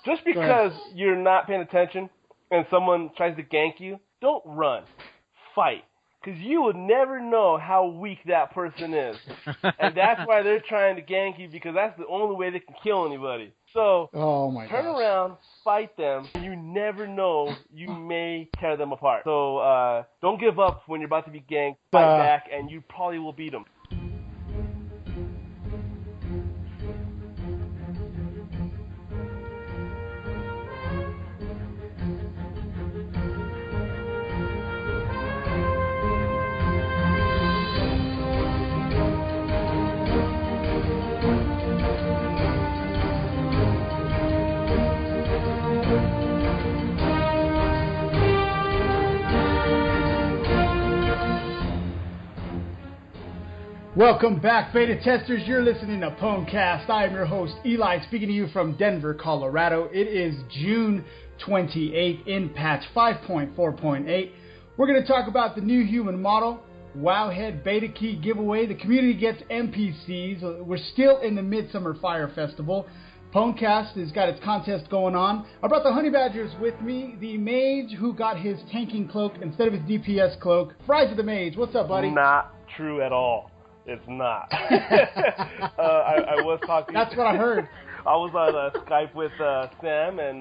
Just because you're not paying attention and someone tries to gank you, don't run. Fight. Because you would never know how weak that person is. And that's why they're trying to gank you, because that's the only way they can kill anybody. So, turn around, fight them, and you never know, you may tear them apart. So, don't give up when you're about to be ganked, fight back, and you probably will beat them. Welcome back, beta testers. You're listening to PWNcast. I am your host, Eli, speaking to you from Denver, Colorado. It is June 28th in patch 5.4.8. We're going to talk about the new human model, Wowhead beta key giveaway. The community gets NPCs. We're still in the Midsummer Fire Festival. PWNcast has got its contest going on. I brought the Honey Badgers with me. The mage who got his tanking cloak instead of his DPS cloak. Fries the Mage. What's up, buddy? Not true at all. It's not. I was talking. That's what I heard. I was on Skype with Sam, and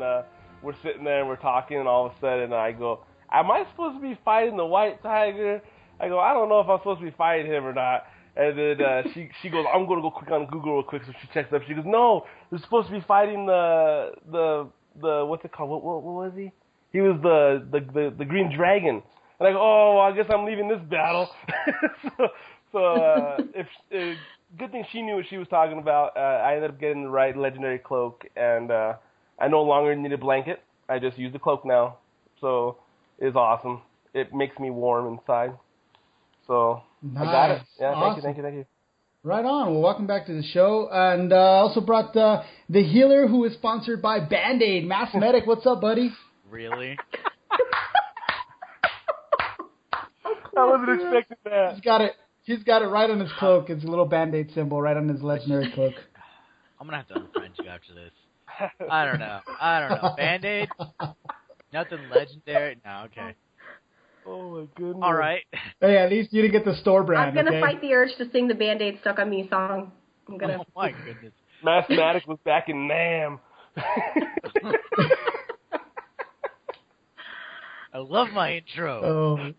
we're sitting there and we're talking, and all of a sudden I go, "Am I supposed to be fighting the White Tiger?" I go, "I don't know if I'm supposed to be fighting him or not." And then she goes, "I'm going to go quick on Google real quick." So she checks up. She goes, "No, you're supposed to be fighting the what's it called? What was he? He was the Green Dragon." And I go, "Oh, well, I guess I'm leaving this battle." So good thing she knew what she was talking about. I ended up getting the right legendary cloak, and I no longer need a blanket. I just use the cloak now. So it's awesome. It makes me warm inside. So nice. I got it. Yeah, awesome. Thank you. Right on. Well, welcome back to the show. And I also brought the healer who is sponsored by Band-Aid. Mass Medic, what's up, buddy? Really? I wasn't expecting that. He's got it right on his cloak. It's a little Band-Aid symbol right on his legendary cloak. I'm going to have to unfriend you after this. I don't know. Band-Aid? Nothing legendary? No, okay. Oh, my goodness. All right. Hey, at least you didn't get the store brand, I'm going to fight the urge to sing the Band-Aid Stuck on Me song. Oh, my goodness. Mathematics was back in NAM. I love my intro.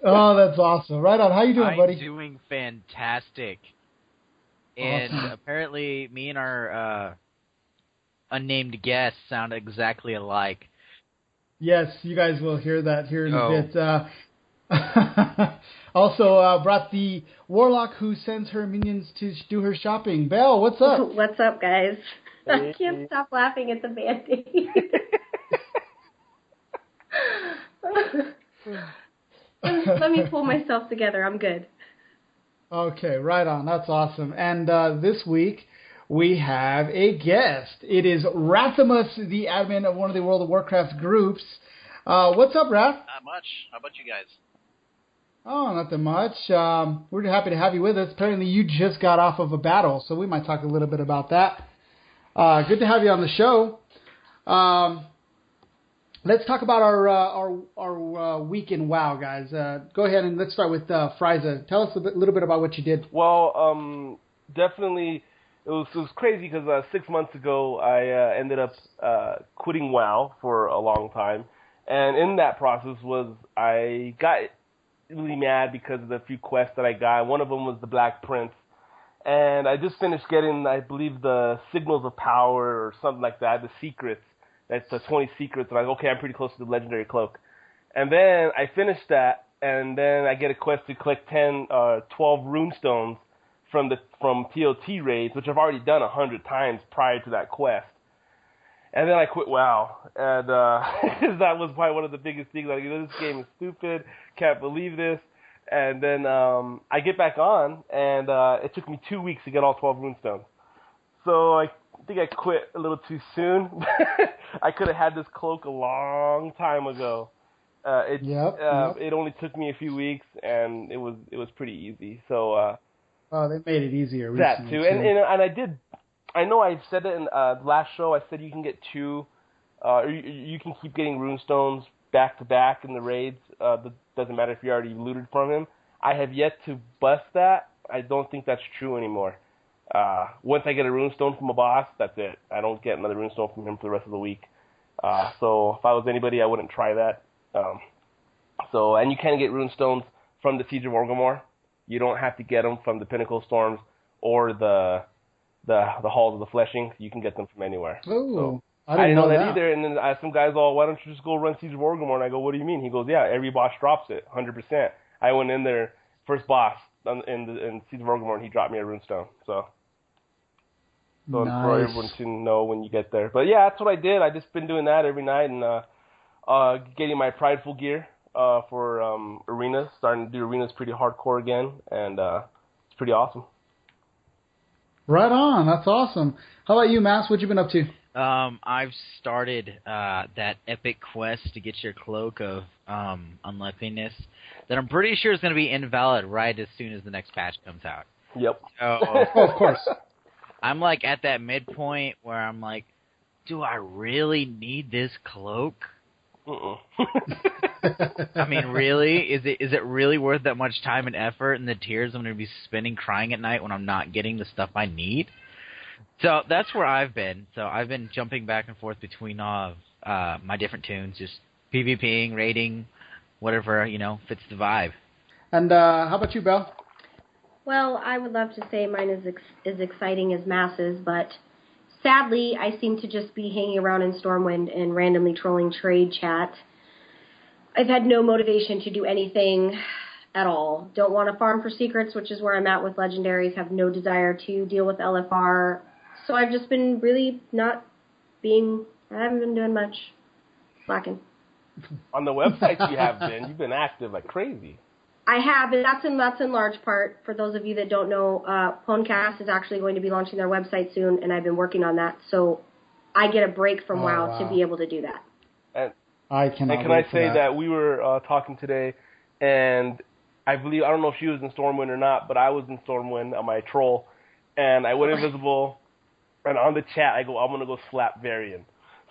Oh, that's awesome. Right on. How you doing, buddy? I'm doing fantastic. And apparently me and our unnamed guest sound exactly alike. Yes, you guys will hear that here in a bit. Also brought the Warlock who sends her minions to do her shopping. Belle, what's up? What's up, guys? I can't stop laughing at the Band-Aid. Let me pull myself together. I'm good. Okay, right on. That's awesome. And this week we have a guest. It is Rathimus, the admin of one of the World of Warcraft groups. What's up, Rath? Not much. How about you guys? Oh, nothing much. We're happy to have you with us. Apparently you just got off of a battle, so we might talk a little bit about that. Good to have you on the show. Let's talk about our week in WoW, guys. Go ahead and let's start with Frieza. Tell us a little bit about what you did. Well, definitely it was crazy because 6 months ago I ended up quitting WoW for a long time, and in that process I got really mad because of the few quests that I got. One of them was the Black Prince, and I just finished getting, I believe, the Signals of Power or something like that, the secrets. That's the 20 secrets, and I go, okay, I'm pretty close to the legendary cloak. And then I finished that, and then I get a quest to collect 12 runestones from TOT raids, which I've already done 100 times prior to that quest. And then I quit WoW, and that was probably one of the biggest things. Like, this game is stupid, can't believe this. And then I get back on, and it took me 2 weeks to get all 12 runestones. So I think I quit a little too soon. I could have had this cloak a long time ago. It only took me a few weeks, and it was pretty easy. So they made it easier recently. That too, and I know I said it in the last show. I said you can get 2 You can keep getting runestones back to back in the raids. Doesn't matter if you already looted from him. I have yet to bust that. I don't think that's true anymore. Once I get a runestone from a boss, that's it. I don't get another runestone from him for the rest of the week. So if I was anybody, I wouldn't try that. And you can get runestones from the Siege of Orgrimmar. You don't have to get them from the Pinnacle Storms or the Halls of the Fleshing. You can get them from anywhere. Oh, so, I didn't know that either. And then some guys why don't you just go run Siege of Orgrimmar? And I go, what do you mean? He goes, yeah, every boss drops it, 100%. I went in there, first boss in Siege of Orgrimmar, and he dropped me a runestone. So nice. For everyone to know when you get there. But yeah, that's what I did. I just been doing that every night and getting my prideful gear for arenas. Starting to do arenas pretty hardcore again, and it's pretty awesome. Right on. That's awesome. How about you, Mass? What you been up to? I've started that epic quest to get your cloak of unluckiness that I'm pretty sure is going to be invalid right as soon as the next patch comes out. Yep. So, of course. I'm like at that midpoint where I'm like, do I really need this cloak? I mean, really? Is it really worth that much time and effort and the tears I'm going to be spending crying at night when I'm not getting the stuff I need? So that's where I've been. So I've been jumping back and forth between my different tunes, just PvPing, raiding, whatever, fits the vibe. And how about you, Belle? Well, I would love to say mine is as exciting as Mass's, but sadly, I seem to just be hanging around in Stormwind and randomly trolling trade chat. I've had no motivation to do anything at all. Don't want to farm for secrets, which is where I'm at with legendaries. Have no desire to deal with LFR. So I've just been really I haven't been doing much. Slacking. On the websites you've been active like crazy. I have, and that's in large part, for those of you that don't know, PWNcast is actually going to be launching their website soon, and I've been working on that. So I get a break from WoW to be able to do that. And I cannot. And can I say that we were talking today, and I don't know if she was in Stormwind or not, but I was in Stormwind on my troll, and I went invisible, and on the chat I go, I'm gonna go slap Varian.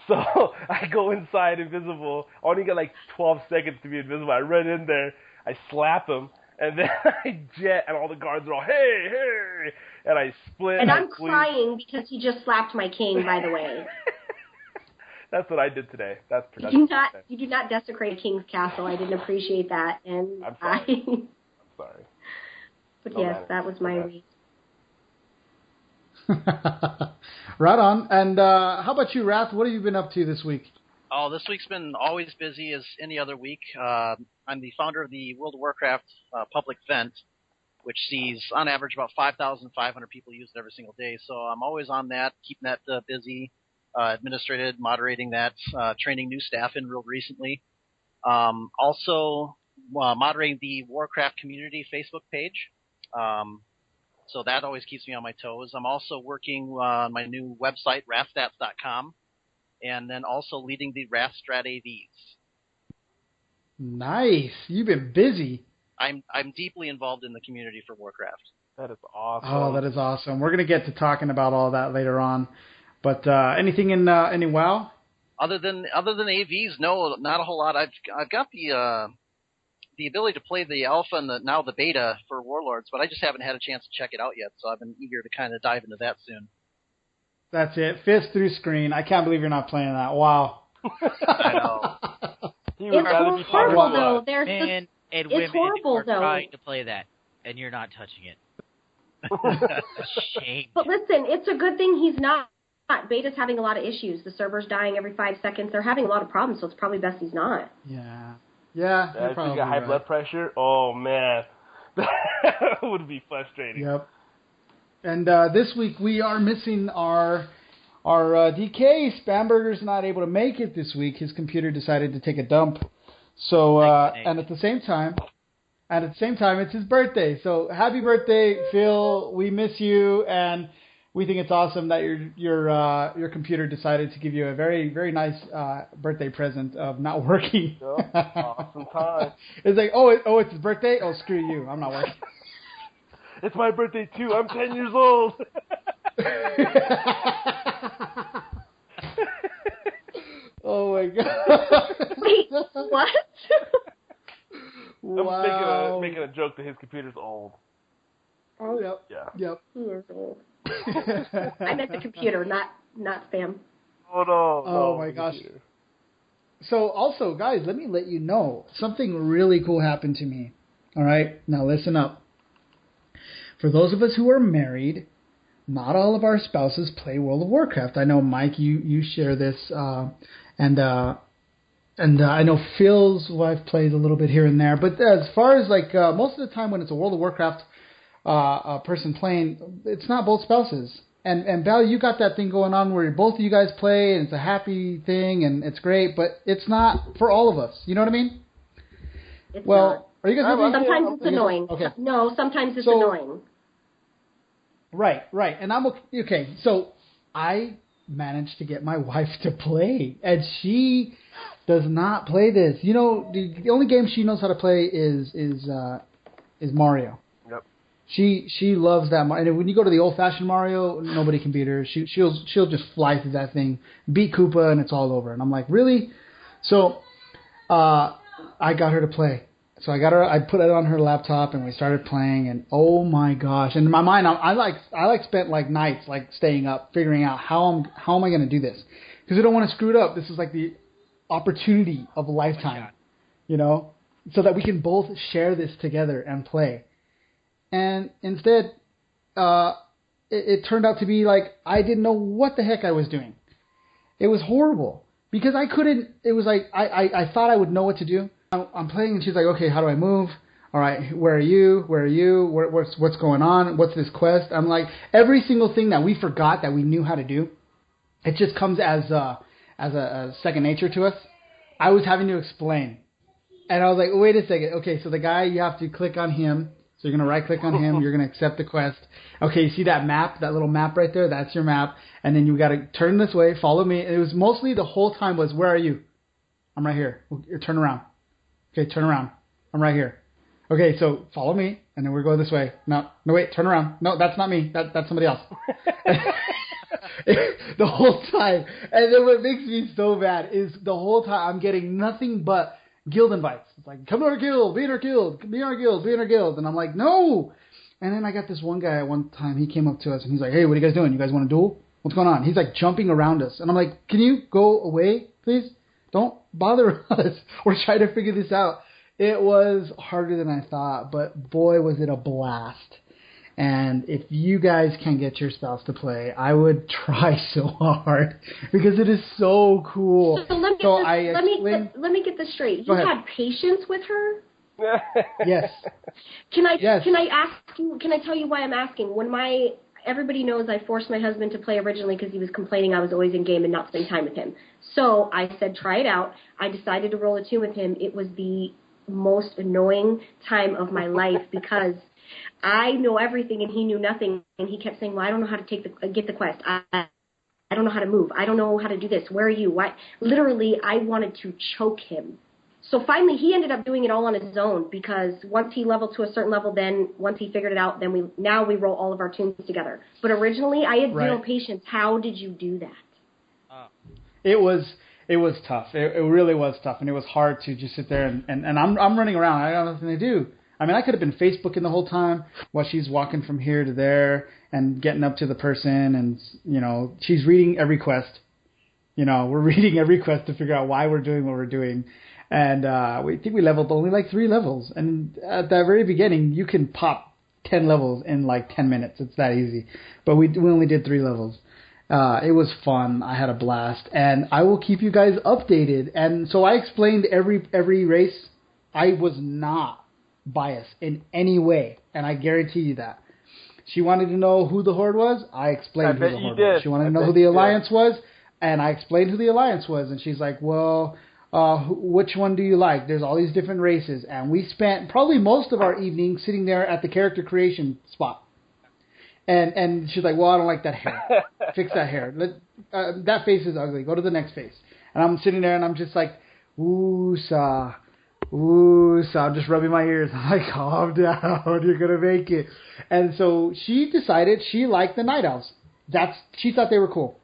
So I go inside invisible. I only got like 12 seconds to be invisible. I run in there, I slap him, and then I jet, and all the guards are all, hey, hey, and I split. And I'm crying because he just slapped my king, by the way. That's what I did today. That's productive. You do not desecrate a king's castle. I didn't appreciate that. And I'm sorry. I'm sorry. But yes, that was my read. Right on. And how about you, Wrath? What have you been up to this week? Oh, this week's been always busy as any other week. I'm the founder of the World of Warcraft public vent, which sees, on average, about 5,500 people use it every single day. So I'm always on that, keeping that busy, administrated, moderating that, training new staff in real recently. Also moderating the Warcraft community Facebook page. So that always keeps me on my toes. I'm also working on my new website, wrathstats.com, and then also leading the Wrathstrat AVs. Nice. You've been busy. I'm deeply involved in the community for Warcraft. That is awesome. Oh, that is awesome. We're going to get to talking about all that later on. But anything in any WoW? Other than AVs, no, not a whole lot. I've got the ability to play the alpha and now the beta for Warlords, but I just haven't had a chance to check it out yet. So I've been eager to kind of dive into that soon. That's it. Fist through screen. I can't believe you're not playing that. Wow. I know. It's horrible though. Men and it's women horrible are though. trying to play that, and you're not touching it. Shame. But listen, it's a good thing he's not. Beta's having a lot of issues. The server's dying every 5 seconds. They're having a lot of problems, so it's probably best he's not. Yeah. If you got high blood pressure, oh man, that would be frustrating. Yep. And this week we are missing our DK. Spamberger's not able to make it this week. His computer decided to take a dump. So and at the same time, it's his birthday. So happy birthday, Phil. We miss you, and we think it's awesome that your computer decided to give you a very, very nice birthday present of not working. Yep. Awesome time. It's like, it's his birthday? Oh, screw you. I'm not working. It's my birthday too. I'm 10 years old. Oh my god. Wait, what? Wow. I'm making a joke that his computer's old. Oh, yep. Yeah. Yep. He is old. I meant the computer, not spam. Oh no. Oh my gosh. So also, guys, let me let you know something really cool happened to me. All right, now listen up. For those of us who are married, not all of our spouses play World of Warcraft. I know, Mike, you share this, and I know Phil's wife plays a little bit here and there. But as far as like most of the time when it's a World of Warcraft a person playing, it's not both spouses. And Val, you got that thing going on where both of you guys play, and it's a happy thing, and it's great, but it's not for all of us. You know what I mean? It's well, not. Are you guys with me? Sometimes it's annoying. Okay. No, sometimes it's annoying. Right. And I'm okay. So I managed to get my wife to play, and she does not play this. You know, the only game she knows how to play is Mario. She loves that, and when you go to the old-fashioned Mario, nobody can beat her. She'll just fly through that thing, beat Koopa, and it's all over. And I'm like, really? So I got her to play. So I put it on her laptop, and we started playing. And oh my gosh! And in my mind, I spent like nights like staying up, figuring out how am I going to do this, because we don't want to screw it up. This is like the opportunity of a lifetime, you know, so that we can both share this together and play. And instead, it turned out to be like I didn't know what the heck I was doing. It was horrible because I couldn't. It was like I thought I would know what to do. I'm playing, and she's like, "Okay, how do I move? All right, where are you? Where are you? What's going on? What's this quest?" I'm like, every single thing that we forgot that we knew how to do, it just comes as a second nature to us. I was having to explain, and I was like, "Wait a second. Okay, so the guy, you have to click on him." So you're going to right-click on him. You're going to accept the quest. Okay, you see that map, that little map right there? That's your map. And then you got to turn this way, follow me. It was mostly the whole time was, where are you? I'm right here. Turn around. Okay, turn around. I'm right here. Okay, so follow me, and then we're going this way. No, wait, turn around. No, that's not me. That's somebody else. The whole time. And then what makes me so bad is the whole time I'm getting nothing but guild invites. It's like, come to our guild, be in our guild, be in our guild, be in our guild. And I'm like, no. And then I got this one guy at one time, he came up to us and he's like, hey, what are you guys doing? You guys want to duel? What's going on? He's like jumping around us. And I'm like, can you go away, please? Don't bother us. We're trying to figure this out. It was harder than I thought, but boy, was it a blast. And if you guys can get your spouse to play, I would try so hard because it is so cool. So let me get this straight. You had patience with her? Yes. Can I ask you? Can I tell you why I'm asking? Everybody knows I forced my husband to play originally because he was complaining I was always in game and not spending time with him. So I said, try it out. I decided to roll a 2 with him. It was the most annoying time of my life because I know everything and he knew nothing, and he kept saying, well, I don't know how to get the quest. I don't know how to move. I don't know how to do this. Where are you? Why? Literally, I wanted to choke him. So finally, he ended up doing it all on his own because once he leveled to a certain level, then once he figured it out, then we roll all of our tunes together. But originally, I had zero patience. How did you do that? It was tough. It really was tough, and it was hard to just sit there and I'm running around. I don't have nothing to do. I mean, I could have been Facebooking the whole time while she's walking from here to there and getting up to the person, and, you know, she's reading every quest. You know, we're reading every quest to figure out why we're doing what we're doing. And we think we leveled only like 3 levels. And at the very beginning, you can pop 10 levels in like 10 minutes. It's that easy. But we only did 3 levels. It was fun. I had a blast. And I will keep you guys updated. And so I explained every race. I was not biased in any way, and I guarantee you that. She wanted to know who the Horde was. I explained who the Horde was. She wanted to know who the Alliance was, and I explained who the Alliance was. And she's like, well, which one do you like? There's all these different races. And we spent probably most of our evening sitting there at the character creation spot. And she's like, well, I don't like that hair. Fix that hair. That face is ugly. Go to the next face. And I'm sitting there, and I'm just like, woosah. Ooh, so I'm just rubbing my ears. I'm like, calm down, you're going to make it. And so she decided she liked the Night Elves. She thought they were cool.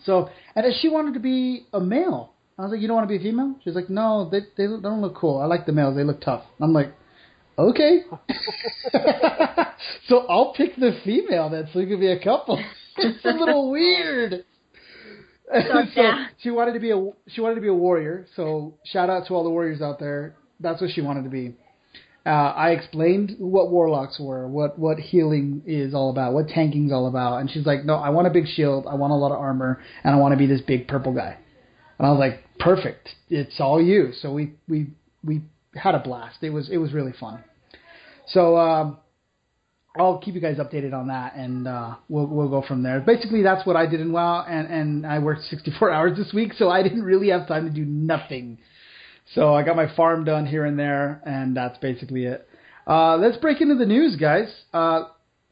So, and she wanted to be a male. I was like, you don't want to be a female? She's like, no, they don't look cool. I like the males. They look tough. I'm like, okay. So I'll pick the female then, so we can be a couple. It's a little weird. So she wanted to be a warrior. So shout out to all the warriors out there. That's what she wanted to be. I explained what warlocks were, what healing is all about, what tanking's all about, and she's like, no, I want a big shield, I want a lot of armor, and I want to be this big purple guy. And I was like, perfect, it's all you. So we had a blast. It was really fun. So I'll keep you guys updated on that, and we'll go from there. Basically, that's what I did in WoW, and I worked 64 hours this week, so I didn't really have time to do nothing. So I got my farm done here and there, and that's basically it. Let's break into the news, guys.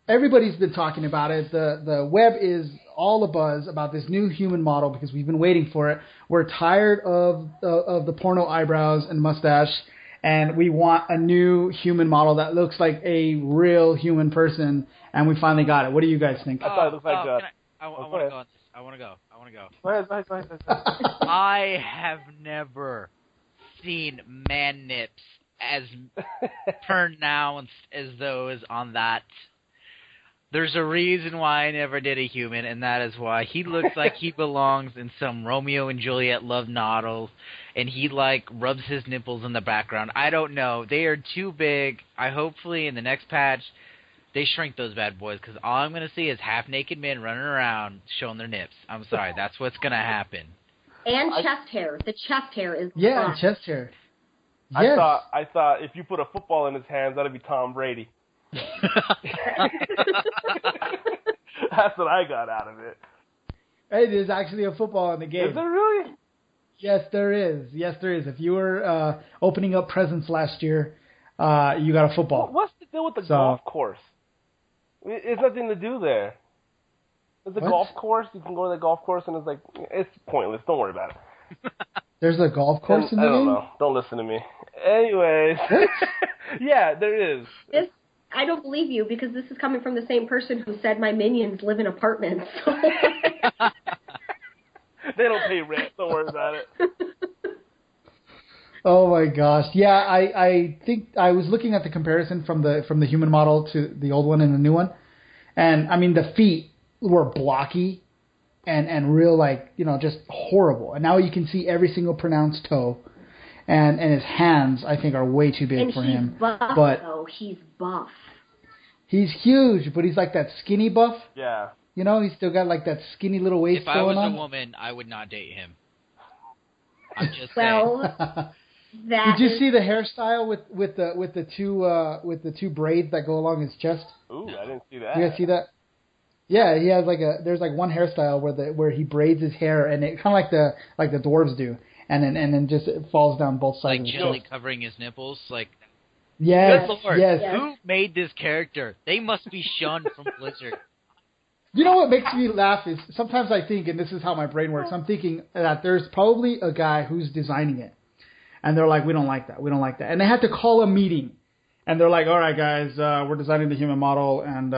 Everybody's been talking about it. The web is all abuzz about this new human model because we've been waiting for it. We're tired of the porno eyebrows and mustache, and we want a new human model that looks like a real human person, and we finally got it. What do you guys think? I thought it looked like I want to go on this. I want to go. Go ahead. I have never seen man nips as pronounced as those on that. There's a reason why I never did a human, and that is why he looks like he belongs in some Romeo and Juliet love novels, and he rubs his nipples in the background. I don't know. They are too big. Hopefully in the next patch they shrink those bad boys, because all I'm going to see is half-naked men running around showing their nips. I'm sorry. That's what's going to happen. And chest hair. The chest hair is and chest hair. Yes. I thought if you put a football in his hands, that'd be Tom Brady. That's what I got out of it. Hey, there's actually a football in the game. Is there really? Yes, there is. If you were opening up presents last year, you got a football. What's the deal with the golf course? There's nothing to do there. There's a golf course. You can go to the golf course, and it's pointless. Don't worry about it. There's a golf course in the game? I don't know. Don't listen to me. Anyways. Yeah, there is. I don't believe you, because this is coming from the same person who said my minions live in apartments. So. They don't pay rent. Don't worry about it. Oh my gosh. Yeah, I think I was looking at the comparison from the human model to the old one and the new one. And I mean, the feet were blocky and real, just horrible. And now you can see every single pronounced toe. And his hands, I think, are way too big for him. He's buff. He's huge, but he's like that skinny buff. Yeah. He's still got that skinny little waist going on. If I was a woman, I would not date him. I'm just saying. Did you see the hairstyle with the two braids that go along his chest? Ooh, I didn't see that. You guys see that? Yeah, he has there's one hairstyle where he braids his hair, and it kind of like the dwarves do, and then just it falls down both sides. Like gently covering his nipples, Yes. Good Lord. Yes. Who made this character? They must be shunned from Blizzard. You know what makes me laugh is sometimes I think, and this is how my brain works, I'm thinking that there's probably a guy who's designing it. And they're like, we don't like that. And they had to call a meeting. And they're like, all right, guys, we're designing the human model. And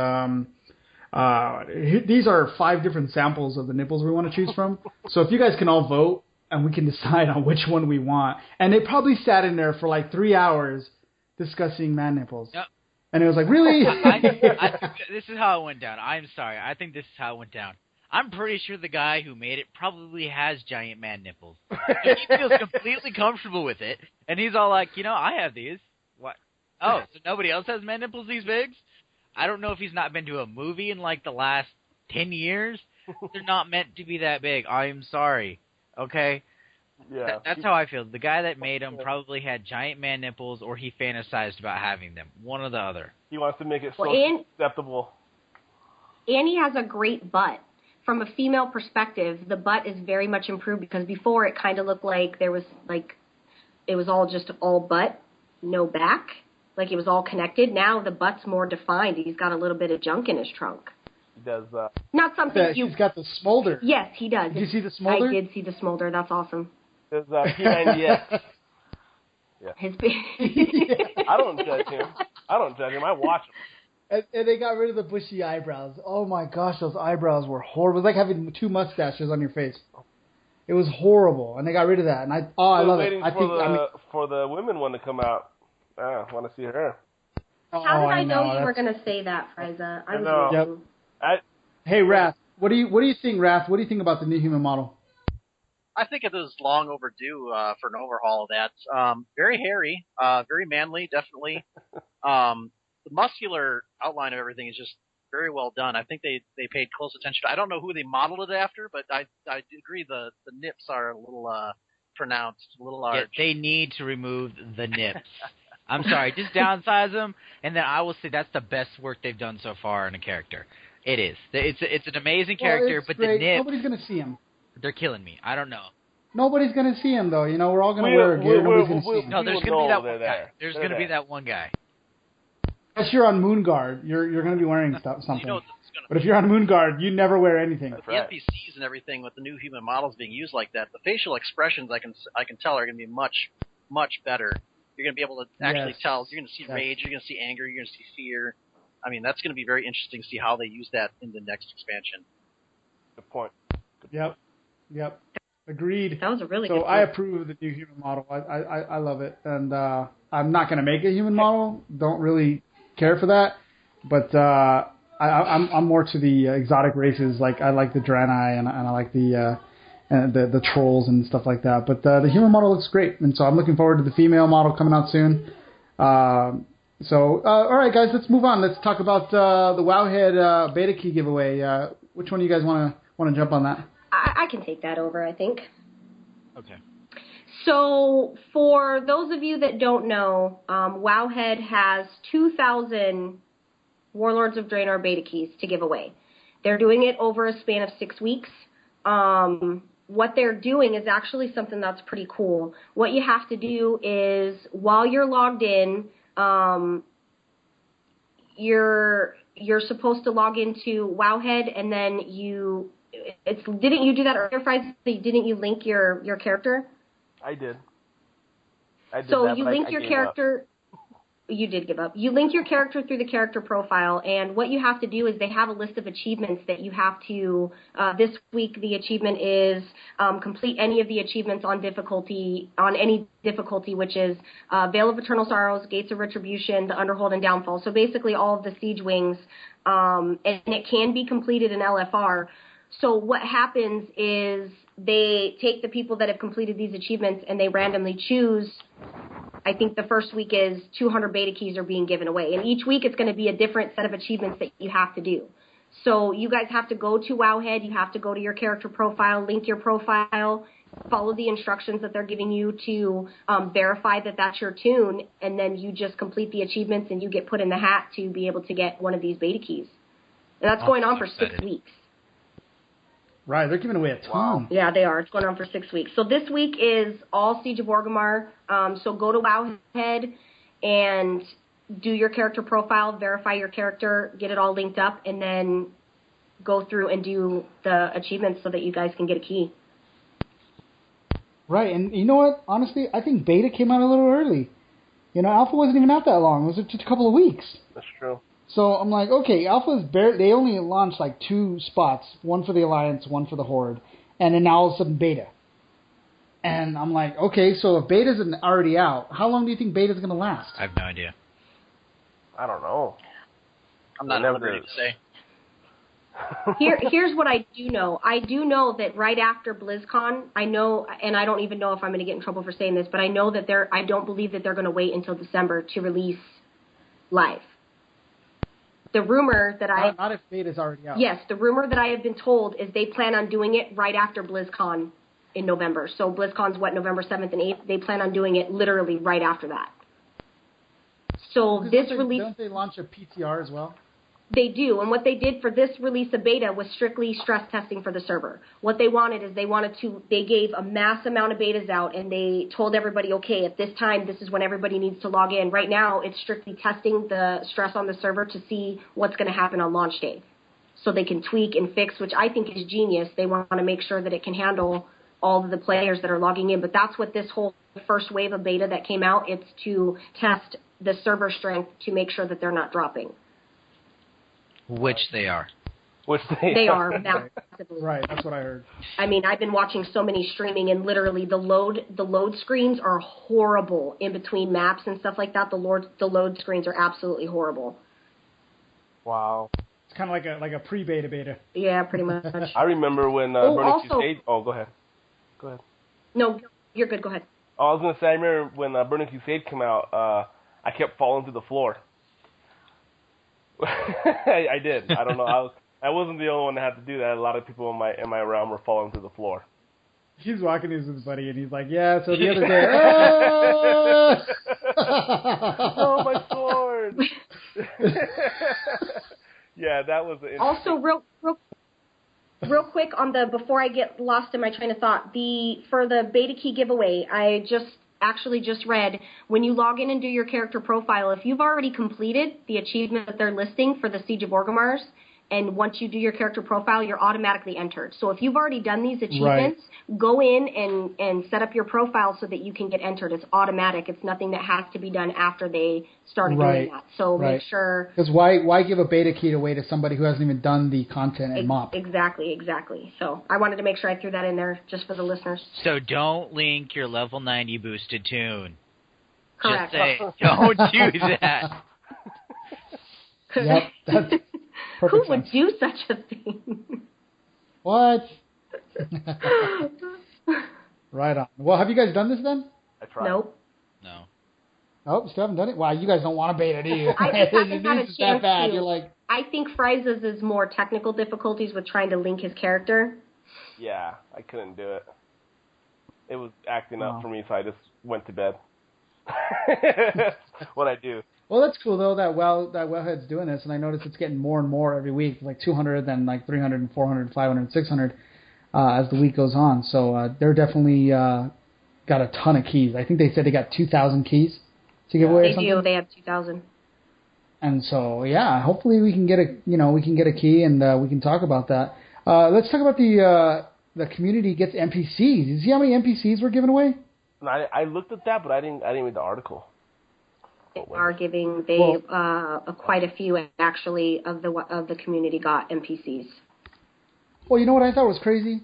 these are 5 different samples of the nipples we want to choose from. So if you guys can all vote, and we can decide on which one we want. And they probably sat in there for 3 hours discussing man nipples. Yep. And it was like, really? This is how it went down. I'm sorry. I think this is how it went down. I'm pretty sure the guy who made it probably has giant man nipples. And he feels completely comfortable with it. And he's all like, I have these. What? Oh, so nobody else has man nipples these big? I don't know if he's not been to a movie in the last 10 years. They're not meant to be that big. I'm sorry. Okay? Yeah. That's how I feel. The guy that made them probably had giant man nipples, or he fantasized about having them. One or the other. He wants to make it acceptable. And he has a great butt. From a female perspective, the butt is very much improved, because before it kind of looked like there was it was all just all butt, no back. It was all connected. Now the butt's more defined. He's got a little bit of junk in his trunk. He does. Not something He's got the smolder. Yes, he does. Did you see the smolder? I did see the smolder. That's awesome. There's P90X. Yeah. His I don't judge him. I watch him. And they got rid of the bushy eyebrows. Oh my gosh, those eyebrows were horrible. It was like having two mustaches on your face. It was horrible, and they got rid of that. And I love it. For the women one to come out. I want to see her. How did I know you were going to say that, Friza? I was waiting. Hey, Wrath, what do you think, Wrath? What do you think about the new human model? I think it is long overdue for an overhaul of that. Very hairy, very manly, definitely. The muscular outline of everything is just very well done. I think they paid close attention to. I don't know who they modeled it after, but I agree the nips are a little pronounced, a little large. Yeah, they need to remove the nips. I'm sorry, just downsize them, and then I will say that's the best work they've done so far in a character. It is. It's an amazing character, but great. the nips. Nobody's gonna see him. They're killing me. I don't know. Nobody's gonna see him though. You know, we're all gonna wear gear. Nobody's gonna see him. No, there's gonna be that one guy. There's gonna be that one guy. Unless you're on Moonguard, you're gonna be wearing something. You know but if you're on Moonguard, you never wear anything. The NPCs and everything with the new human models being used like that, the facial expressions I can tell are gonna be much better. You're going to be able to actually tell. You're going to see rage. You're going to see anger. You're going to see fear. I mean, that's going to be very interesting to see how they use that in the next expansion. Good point. Yep. Agreed. That was a really good point. So I approve of the new human model. I love it. And I'm not going to make a human model. Don't really care for that. But I'm more to the exotic races. Like I like the Draenei and I like the trolls and stuff like that. But the human model looks great, and so I'm looking forward to the female model coming out soon. All right, guys, let's move on. Let's talk about the Wowhead beta key giveaway. Which one of you guys want to jump on that? I can take that over, I think. Okay. So for those of you that don't know, Wowhead has 2,000 Warlords of Draenor beta keys to give away. They're doing it over a span of 6 weeks. What they're doing is actually something that's pretty cool. What you have to do is, while you're logged in, you're supposed to log into Wowhead, and then didn't you do that earlier, Friday? Didn't you link your character? I did. So you link your character. You did give up. You link your character through the character profile, and what you have to do is they have a list of achievements that you have to, this week the achievement is complete any of the achievements on any difficulty, which is Veil of Eternal Sorrows, Gates of Retribution, the Underhold, and Downfall. So basically all of the siege wings, and it can be completed in LFR. So what happens is they take the people that have completed these achievements and they randomly choose. I think the first week is 200 beta keys are being given away. And each week it's going to be a different set of achievements that you have to do. So you guys have to go to Wowhead. You have to go to your character profile, link your profile, follow the instructions that they're giving you to verify that that's your tune. And then you just complete the achievements and you get put in the hat to be able to get one of these beta keys. And that's going on for 6 weeks. Right, they're giving away a ton. Wow. Yeah, they are. It's going on for 6 weeks. So this week is all Siege of Orgrimmar. So go to Wowhead and do your character profile, verify your character, get it all linked up, and then go through and do the achievements so that you guys can get a key. Right, and you know what? Honestly, I think beta came out a little early. You know, alpha wasn't even out that long. It was just a couple of weeks. That's true. So I'm like, okay, alpha is they only launched like 2 spots, one for the Alliance, one for the Horde, and then now all of a sudden beta. And I'm like, okay, so if beta's already out, how long do you think beta's going to last? I have no idea. I don't know. I'm not ready to say. Here's what I do know. I do know that right after BlizzCon, I know, and I don't even know if I'm going to get in trouble for saying this, but I know that I don't believe that they're going to wait until December to release live. The rumor that not if beta's already out. Yes, the rumor that I have been told is they plan on doing it right after BlizzCon in November. So BlizzCon's November 7th and 8th. They plan on doing it literally right after that. So don't they launch a PTR as well? They do, and what they did for this release of beta was strictly stress testing for the server. What they wanted is they gave a mass amount of betas out, and they told everybody, okay, at this time, this is when everybody needs to log in. Right now, it's strictly testing the stress on the server to see what's going to happen on launch day. So they can tweak and fix, which I think is genius. They want to make sure that it can handle all of the players that are logging in, but that's what this whole first wave of beta that came out, it's to test the server strength to make sure that they're not dropping. Which they are. Which They are massively. Right, that's what I heard. I mean, I've been watching so many streaming, and literally the load screens are horrible in between maps and stuff like that. The load screens are absolutely horrible. Wow. It's kind of like a pre-beta beta. Yeah, pretty much. I remember when Burning also, Crusade... Oh, go ahead. Go ahead. No, you're good. Go ahead. Oh, I was going to say, I remember when Burning Crusade came out, I kept falling through the floor. I did. I don't know. I wasn't the only one that had to do that. A lot of people in my realm were falling through the floor. He's walking with his buddy, and he's like, "Yeah." So the other day, oh my sword! Yeah, that was also real quick on the before I get lost in my train of thought. For the beta key giveaway, I just read when you log in and do your character profile, if you've already completed the achievement that they're listing for the Siege of Orgrimmar, and once you do your character profile, you're automatically entered. So if you've already done these achievements, go in and set up your profile so that you can get entered. It's automatic. It's nothing that has to be done after they started doing that. So make sure. Because why give a beta key away to somebody who hasn't even done the content in MOP? Exactly. So I wanted to make sure I threw that in there just for the listeners. So don't link your level 90 boosted tune. Correct. Just say, don't do that. Yep, that's who perfect would sense. do such a thing? What? Right on. Well, have you guys done this then? I tried. Nope. No. Oh, still haven't done it? Wow, you guys don't want to beta, do you? I haven't had a It's that chance bad. to. You're like, I think Fry's is more technical difficulties with trying to link his character. Yeah, I couldn't do it. It was acting up for me, so I just went to bed. What I do. well, that's cool though that Wellhead's doing this, and I notice it's getting more and more every week, like 200, then like 300, and 400, 500, 600 as the week goes on. So they're definitely got a ton of keys. I think they said they got 2,000 keys to give away. Or something. They do. They have 2,000. And so yeah, hopefully we can get a key, and we can talk about that. Let's talk about the community gets NPCs. Did you see how many NPCs were given away? I looked at that, but I didn't read the article. They are giving quite a few actually of the community got NPCs. Well, you know what I thought was crazy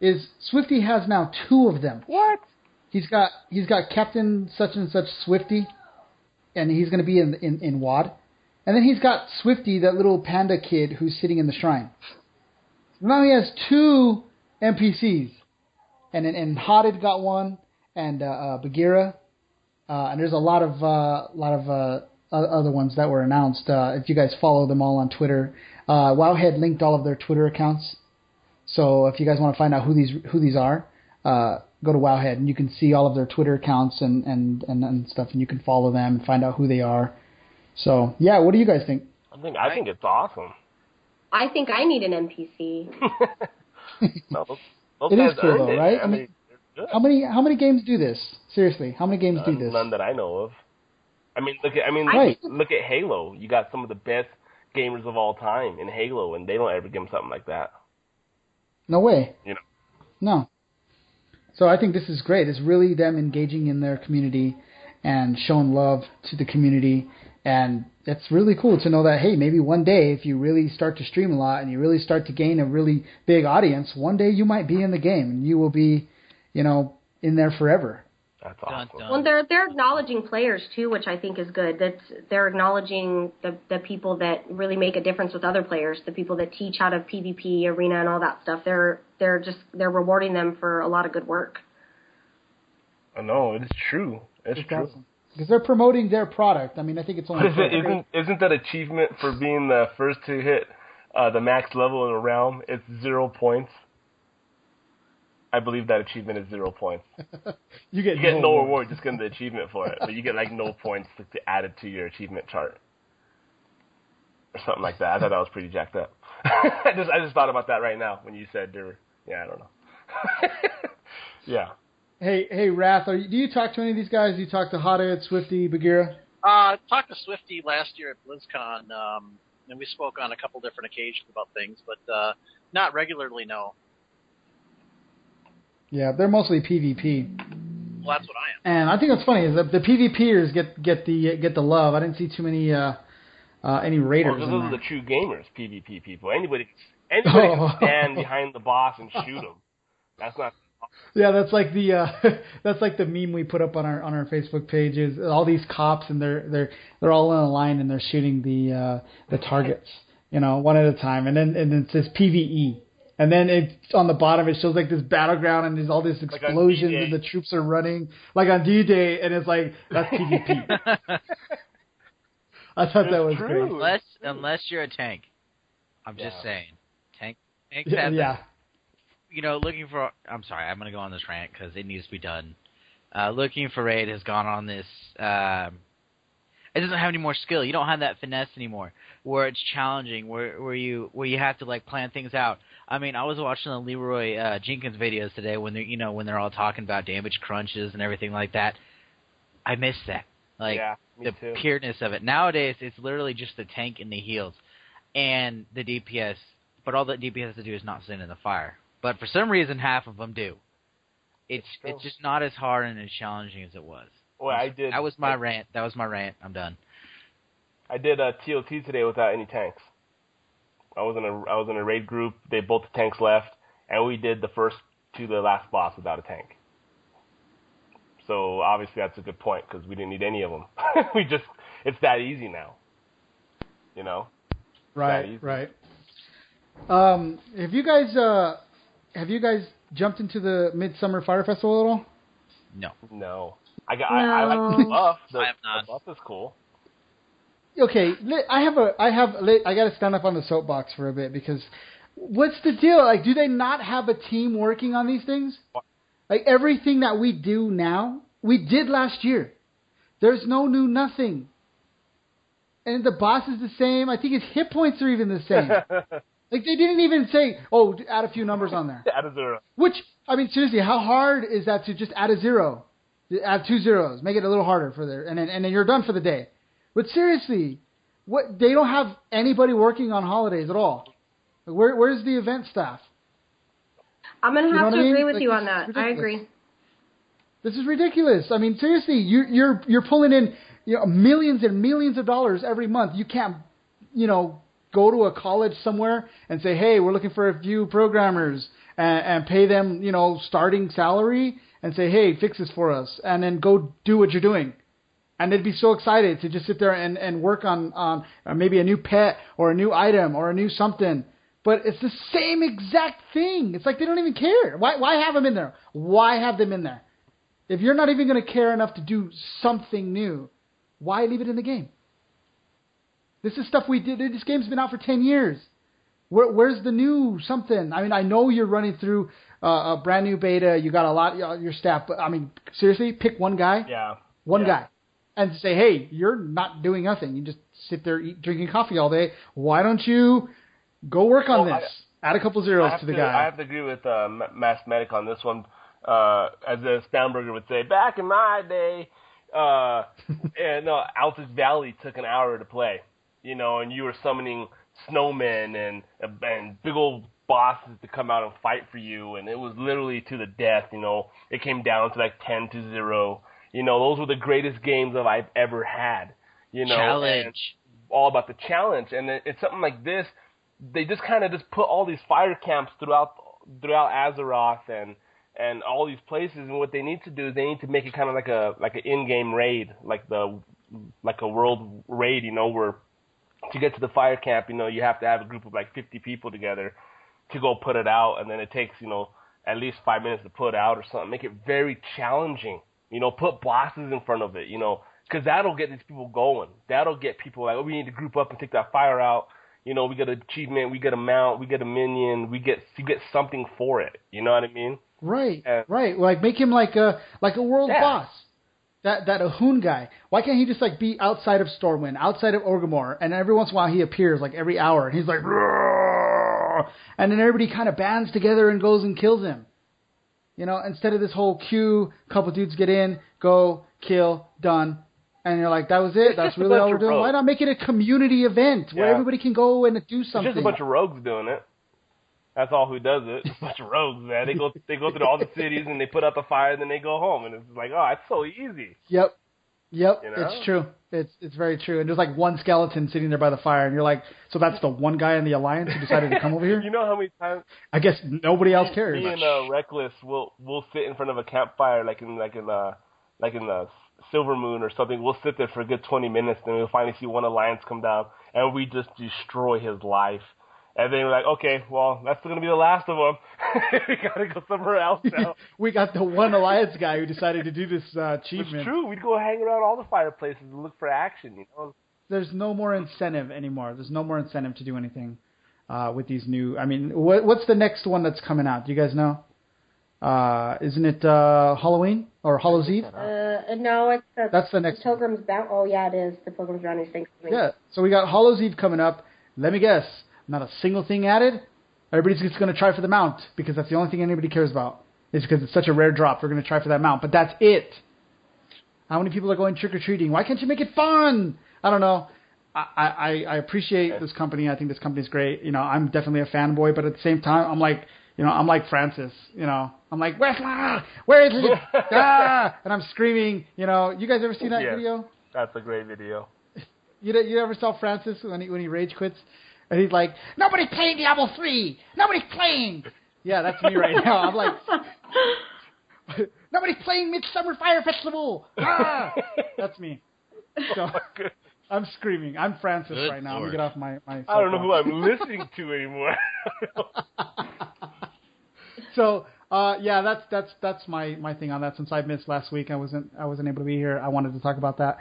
is Swifty has now 2 of them. What? He's got Captain such and such Swifty, and he's going to be in WoD, and then he's got Swifty, that little panda kid who's sitting in the shrine. Now he has 2 NPCs, and Horde got one, and Bagheera. And there's a lot of other ones that were announced. If you guys follow them all on Twitter, Wowhead linked all of their Twitter accounts. So if you guys want to find out who these are, go to Wowhead and you can see all of their Twitter accounts and stuff, and you can follow them and find out who they are. So yeah, what do you guys think? I think it's awesome. I think I need an NPC. No, those It guys is cool earned though, it. right? I mean, good. How many games do this? Seriously, how many games do this? None that I know of. I mean, look at Halo. You got some of the best gamers of all time in Halo, and they don't ever give them something like that. No way. You know. No. So I think this is great. It's really them engaging in their community and showing love to the community. And it's really cool to know that, hey, maybe one day if you really start to stream a lot and you really start to gain a really big audience, one day you might be in the game and you will be, in there forever. That's awesome. Well, they're acknowledging players too, which I think is good. They're acknowledging the people that really make a difference with other players, the people that teach how to PvP, arena, and all that stuff. They're rewarding them for a lot of good work. I know, it is true. It's true. Awesome. Because they're promoting their product. I mean, I think it's only isn't that achievement for being the first to hit the max level in a realm? It's 0 points. I believe that achievement is 0 points. you get no reward just getting the achievement for it, but you get no points to add it to your achievement chart or something like that. I thought that was pretty jacked up. I just thought about that right now when you said there were. Yeah, I don't know. Yeah. Hey, Wrath, do you talk to any of these guys? Do you talk to Horde, Swifty, Bagheera? Talked to Swifty last year at BlizzCon, and we spoke on a couple different occasions about things, but not regularly, no. Yeah, they're mostly PvP. Well, that's what I am. And I think what's funny is that the PvPers get the love. I didn't see too many any raiders. Because in those there. are the true gamers, PvP people. Anybody can stand behind the boss and shoot him. That's not. Yeah, that's like the meme we put up on our Facebook page. Is all these cops and they're all in a line and they're shooting the targets, one at a time, and then it says PVE, and then it's on the bottom. It shows like this battleground and there's all these explosions and the troops are running like on D-Day, and it's like that's PvP. I thought that was great. Unless you're a tank, I'm just saying, tanks yeah. Looking for... I'm sorry, I'm going to go on this rant because it needs to be done. Looking for Raid has gone on this... it doesn't have any more skill. You don't have that finesse anymore where it's challenging, where you have to, plan things out. I mean, I was watching the Leroy Jenkins videos today when they're all talking about damage crunches and everything like that. I miss that. The too. pureness of it. Nowadays, it's literally just the tank and the heals and the DPS. But all that DPS has to do is not stand in the fire. But for some reason, half of them do. It's just not as hard and as challenging as it was. Well, I did. That was my rant. I'm done. I did a TOT today without any tanks. I was in a raid group. Both the tanks left, and we did the first to the last boss without a tank. So obviously that's a good point because we didn't need any of them. It's that easy now. Right. Have you guys jumped into the Midsummer Fire Festival at all? No. I like the buff. I have not. The buff is cool. Okay, I got to stand up on the soapbox for a bit because what's the deal? Do they not have a team working on these things? Everything that we do now, we did last year. There's no new nothing. And the boss is the same. I think his hit points are even the same. They didn't even say, add a few numbers on there. Add a 0. Which, I mean, seriously, how hard is that to just add a 0? Add 2 zeros. Make it a little harder for there. And then you're done for the day. But seriously, they don't have anybody working on holidays at all. Where's the event staff? I'm going to have to agree with you on that. I agree. This is ridiculous. I mean, seriously, you're pulling in millions and millions of dollars every month. You can't, go to a college somewhere and say, hey, we're looking for a few programmers and pay them, starting salary and say, hey, fix this for us, and then go do what you're doing. And they'd be so excited to just sit there and work on maybe a new pet or a new item or a new something. But it's the same exact thing. It's like they don't even care. Why have them in there? Why have them in there? If you're not even going to care enough to do something new, why leave it in the game? This is stuff we did. This game's been out for 10 years. Where's the new something? I mean, I know you're running through a brand new beta. You got a lot your staff, but I mean, seriously, pick one guy. Yeah. One guy. And say, hey, you're not doing nothing. You just sit there drinking coffee all day. Why don't you go work on this? Add a couple zeros to the guy. I have to agree with Mass Medic on this one. As a Stamberger would say, back in my day, Altus Valley took an hour to play. And you were summoning snowmen and big old bosses to come out and fight for you, and it was literally to the death. It came down to 10-0. Those were the greatest games that I've ever had. Challenge. All about the challenge, and it's something like this. They just kind of put all these fire camps throughout Azeroth and all these places, and what they need to do is they need to make it kind of like an in-game raid, like a world raid, where to get to the fire camp, you have to have a group of 50 people together to go put it out, and then it takes, at least 5 minutes to put it out or something. Make it very challenging. Put bosses in front of it, because that'll get these people going. That'll get people we need to group up and take that fire out. We get an achievement, we get a mount, we get a minion, you get something for it. You know what I mean? Right, right. Make him like a world boss. That Ahun guy. Why can't he just be outside of Stormwind, outside of Orgrimmar, and every once in a while he appears every hour, and he's like, roar! And then everybody kind of bands together and goes and kills him. Instead of this whole queue, couple dudes get in, go, kill, done. And you're like, that was it? That's really all we're doing? Why not make it a community event where everybody can go and do something? It's just a bunch of rogues doing it. That's all who does it. A bunch of rogues, man. They go through all the cities and they put out the fire and then they go home. And it's like, oh, it's so easy. Yep. Yep, You know? it's true. It's very true. And there's like one skeleton sitting there by the fire, and you're like, so that's the one guy in the Alliance who decided to come over here? You know how many times I guess nobody else cares. me and Reckless will sit in front of a campfire like in the Silver Moon or something. We'll sit there for a good 20 minutes, and we'll finally see one Alliance come down, and we just destroy his life. And then we're like, okay, well, that's going to be the last of them. We got to go somewhere else now. We got the one Alliance guy who decided to do this achievement. It's true. We'd go hang around all the fireplaces and look for action, you know. There's no more incentive anymore. There's no more incentive to do anything with these new... I mean, what's the next one that's coming out? Do you guys know? Isn't it Halloween or Hallows Eve? No, that's the next Pilgrim's Bounty. Oh, yeah, it is. The Pilgrim's Bounty is Thanksgiving. Yeah, so we got Hallows Eve coming up. Let me guess. Not a single thing added? Everybody's just going to try for the mount because that's the only thing anybody cares about. It's because it's such a rare drop. They're going to try for that mount. But that's it. How many people are going trick-or-treating? Why can't you make it fun? I don't know. I appreciate this company. I think this company's great. You know, I'm definitely a fanboy, but at the same time, I'm like Francis. You know, I'm like, where is it? And I'm screaming. You know, you guys ever seen that video? That's a great video. You ever saw Francis when he rage quits? And he's like, nobody's playing Diablo 3. Nobody's playing. Yeah, that's me right now. I'm like, nobody's playing Midsummer Fire Festival. That's me. So I'm screaming. I'm Francis right now. I'm going to get off my I don't know who I'm listening to anymore. So, that's my thing on that. Since I missed last week, I wasn't able to be here. I wanted to talk about that.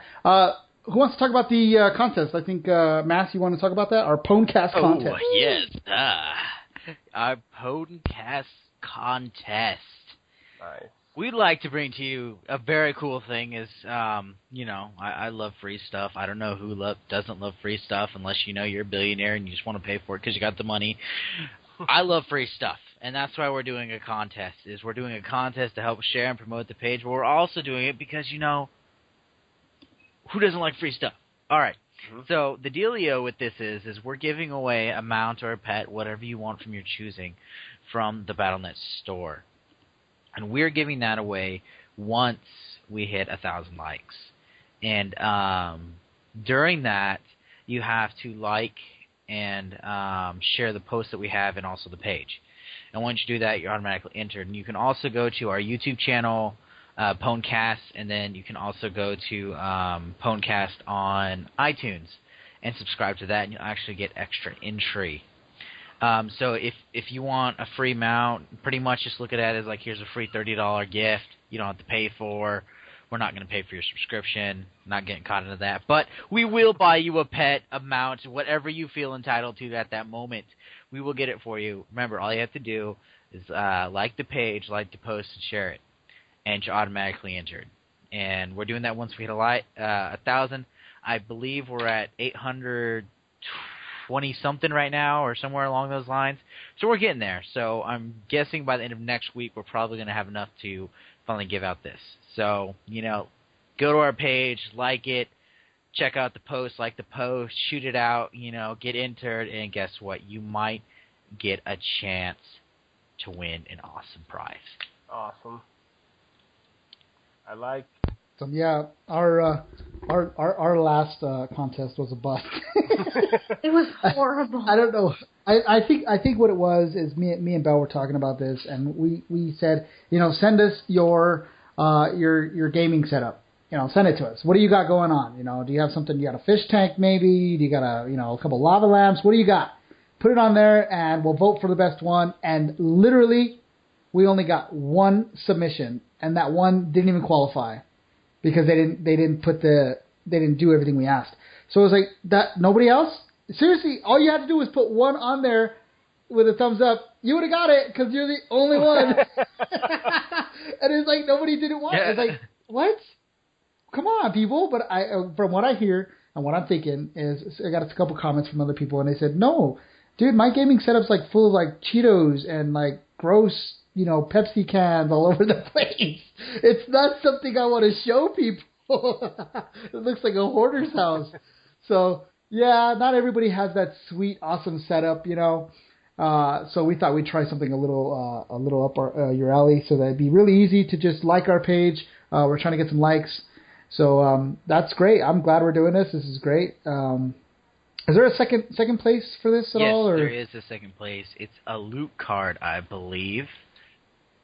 Who wants to talk about the contest? I think, Mass, you want to talk about that? Our PWNcast contest. Oh, yes. Our PWNcast contest. Nice. We'd like to bring to you a very cool thing is, I love free stuff. I don't know who doesn't love free stuff unless you know you're a billionaire and you just want to pay for it because you got the money. I love free stuff, and that's why we're doing a contest. We're doing a contest to help share and promote the page, but we're also doing it because, who doesn't like free stuff? All right. Mm-hmm. So the dealio with this is we're giving away a mount or a pet, whatever you want from your choosing, from the Battle.net store. And we're giving that away once we hit 1,000 likes. And during that, you have to like and share the post that we have and also the page. And once you do that, you're automatically entered. And you can also go to our YouTube channel, PWNcast, and then you can also go to PWNcast on iTunes and subscribe to that, and you'll actually get extra entry. So if you want a free mount, pretty much just look at it as like, here's a free $30 gift. You don't have to pay for. We're not going to pay for your subscription. Not getting caught into that. But we will buy you a pet, a mount, whatever you feel entitled to at that moment. We will get it for you. Remember, all you have to do is like the page, like the post, and share it. And you're automatically entered. And we're doing that once we hit 1,000. I believe we're at 820-something right now or somewhere along those lines. So we're getting there. So I'm guessing by the end of next week we're probably going to have enough to finally give out this. So, go to our page, like it, check out the post, like the post, shoot it out, get entered, and guess what? You might get a chance to win an awesome prize. Awesome. I like. So yeah, our last contest was a bust. It was horrible. I don't know. I think what it was is me and Belle were talking about this, and we said, send us your gaming setup. Send it to us. What do you got going on? Do you have something? You got a fish tank maybe? Do you got a couple lava lamps? What do you got? Put it on there, and we'll vote for the best one. And literally, we only got one submission, and that one didn't even qualify because they didn't do everything we asked. So it was like that. Nobody else. Seriously, all you had to do was put one on there with a thumbs up. You would have got it because you're the only one. And it's like nobody didn't want it. It's like, what? Come on, people. But from what I hear and what I'm thinking is I got a couple comments from other people, and they said, no, dude, my gaming setup's like full of like Cheetos and like gross, Pepsi cans all over the place. It's not something I want to show people. It looks like a hoarder's house. So, yeah, not everybody has that sweet, awesome setup, So we thought we'd try something a little up your alley so that it'd be really easy to just like our page. We're trying to get some likes. So that's great. I'm glad we're doing this. This is great. Is there a second place for this at all? Yes, there is a second place. It's a loot card, I believe.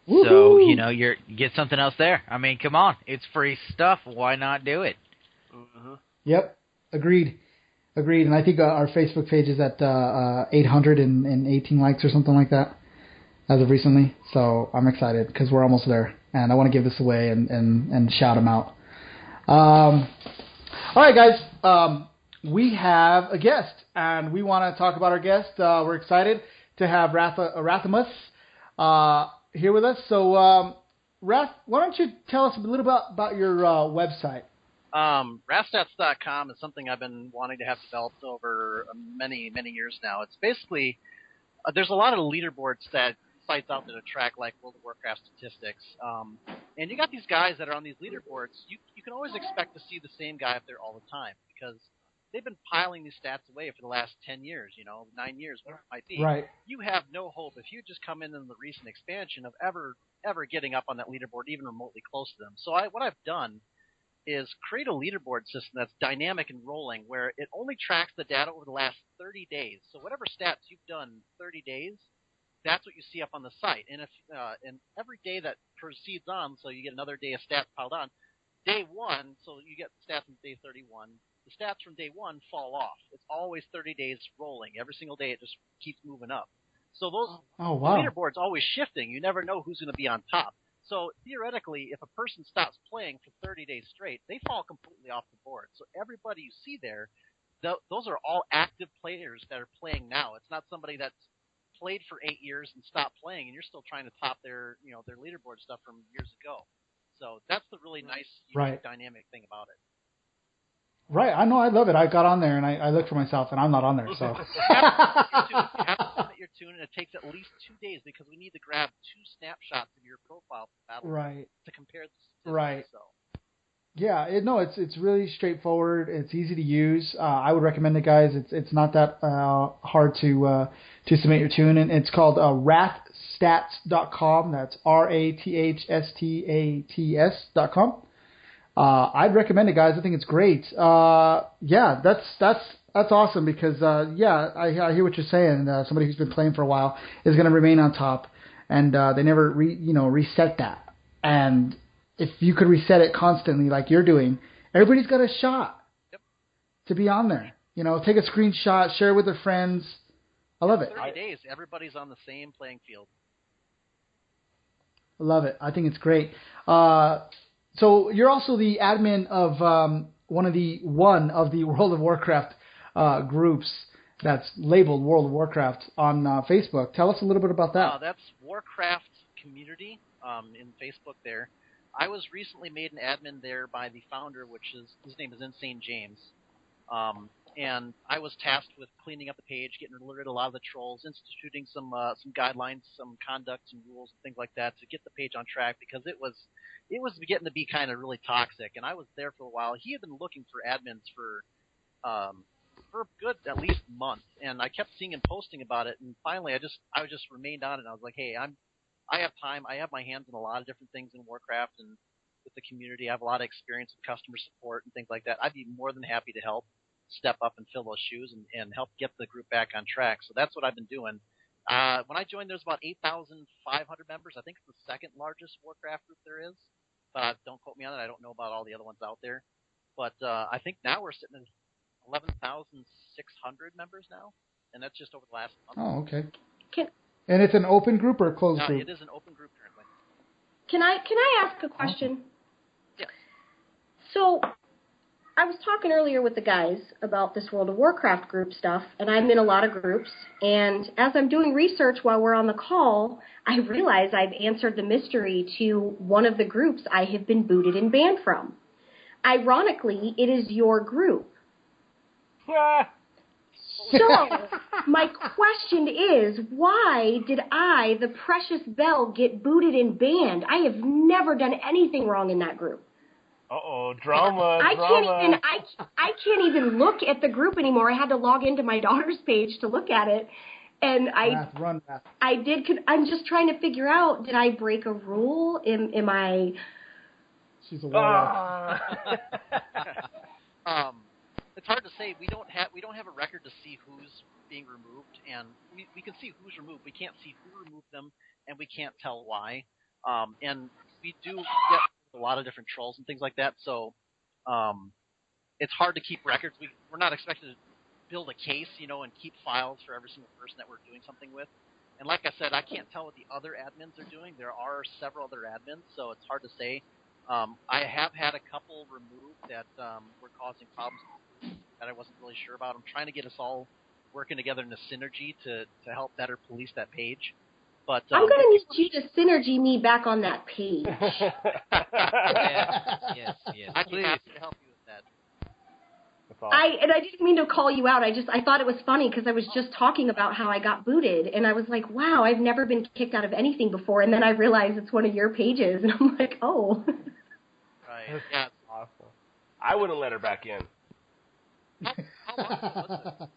Woo-hoo! So, you get something else there. I mean, come on. It's free stuff. Why not do it? Mm-hmm. Yep. Agreed. And I think our Facebook page is at 818 likes or something like that as of recently. So I'm excited because we're almost there. And I want to give this away and shout them out. All right, guys. We have a guest, and we want to talk about our guest. We're excited to have Rathamus here with us. So, Rath, why don't you tell us a little bit about your website? Rastats.com is something I've been wanting to have developed over many, many years now. It's basically, there's a lot of leaderboard sites out there to track, like World of Warcraft statistics. And you got these guys that are on these leaderboards. You can always expect to see the same guy up there all the time because they've been piling these stats away for the last 10 years, 9 years, whatever it might be. Right. You have no hope if you just come in the recent expansion of ever getting up on that leaderboard, even remotely close to them. So what I've done is create a leaderboard system that's dynamic and rolling, where it only tracks the data over the last 30 days. So whatever stats you've done 30 days, that's what you see up on the site. And if and every day that proceeds on, so you get another day of stats piled on, day one, so you get stats from day 31. The stats from day one fall off. It's always 30 days rolling. Every single day it just keeps moving up. So the leaderboard's always shifting. You never know who's going to be on top. So theoretically, if a person stops playing for 30 days straight, they fall completely off the board. So everybody you see there, those are all active players that are playing now. It's not somebody that's played for 8 years and stopped playing, and you're still trying to top their leaderboard stuff from years ago. So that's the really nice, unique, dynamic thing about it. Right, I know, I love it. I got on there and I looked for myself, and I'm not on there. So you have to submit your tune, and it takes at least 2 days because we need to grab 2 snapshots of your profile for battle to compare the statistics. Right. So. Yeah, it's really straightforward. It's easy to use. I would recommend it, guys. It's not that hard to submit your tune, and it's called rathstats.com. That's rathstats.com. I'd recommend it, guys. I think it's great. Yeah, that's awesome because I hear what you're saying. Somebody who's been playing for a while is going to remain on top, and they never reset that. And if you could reset it constantly like you're doing, everybody's got a shot to be on there. Take a screenshot, share it with their friends. I love it. 30 days, everybody's on the same playing field. I love it. I think it's great. So you're also the admin of one of the World of Warcraft groups that's labeled World of Warcraft on Facebook. Tell us a little bit about that. That's Warcraft Community in Facebook there. I was recently made an admin there by the founder, his name is Insane James. And I was tasked with cleaning up the page, getting rid of a lot of the trolls, instituting some guidelines, some conduct, some rules, and things like that to get the page on track because it was getting to be kind of really toxic. And I was there for a while. He had been looking for admins for a good at least month, and I kept seeing him posting about it. And finally, I just remained on it. And I was like, hey, I have time. I have my hands in a lot of different things in Warcraft and with the community. I have a lot of experience with customer support and things like that. I'd be more than happy to help step up and fill those shoes and help get the group back on track. So that's what I've been doing. When I joined, there's about 8,500 members. I think it's the second largest Warcraft group there is. Don't quote me on it. I don't know about all the other ones out there. But I think now we're sitting at 11,600 members now, and that's just over the last month. Oh, okay. And it's an open group or a closed group? It is an open group currently. Can I ask a question? Yeah. So I was talking earlier with the guys about this World of Warcraft group stuff, and I'm in a lot of groups, and as I'm doing research while we're on the call, I realize I've answered the mystery to one of the groups I have been booted and banned from. Ironically, it is your group. So, my question is, why did I, the precious Belle, get booted and banned? I have never done anything wrong in that group. Drama. I can't even look at the group anymore. I had to log into my daughter's page to look at it, and I'm just trying to figure out: did I break a rule? Am I? She's a warlock. It's hard to say. We don't have a record to see who's being removed, and we can see who's removed. We can't see who removed them, and we can't tell why. And we do get a lot of different trolls and things like that, so it's hard to keep records. We're not expected to build a case, and keep files for every single person that we're doing something with. And like I said, I can't tell what the other admins are doing. There are several other admins, so it's hard to say. I have had a couple removed that were causing problems that I wasn't really sure about. I'm trying to get us all working together in a synergy to help better police that page. But I'm going to need you to synergy me back on that page. Yes. I'd be happy to help you with that. That's awesome. I didn't mean to call you out. I thought it was funny because I was just talking about how I got booted, and I was like, wow, I've never been kicked out of anything before. And then I realized it's one of your pages, and I'm like, oh. Right. Yeah. Awesome. I wouldn't let her back in. How long was it?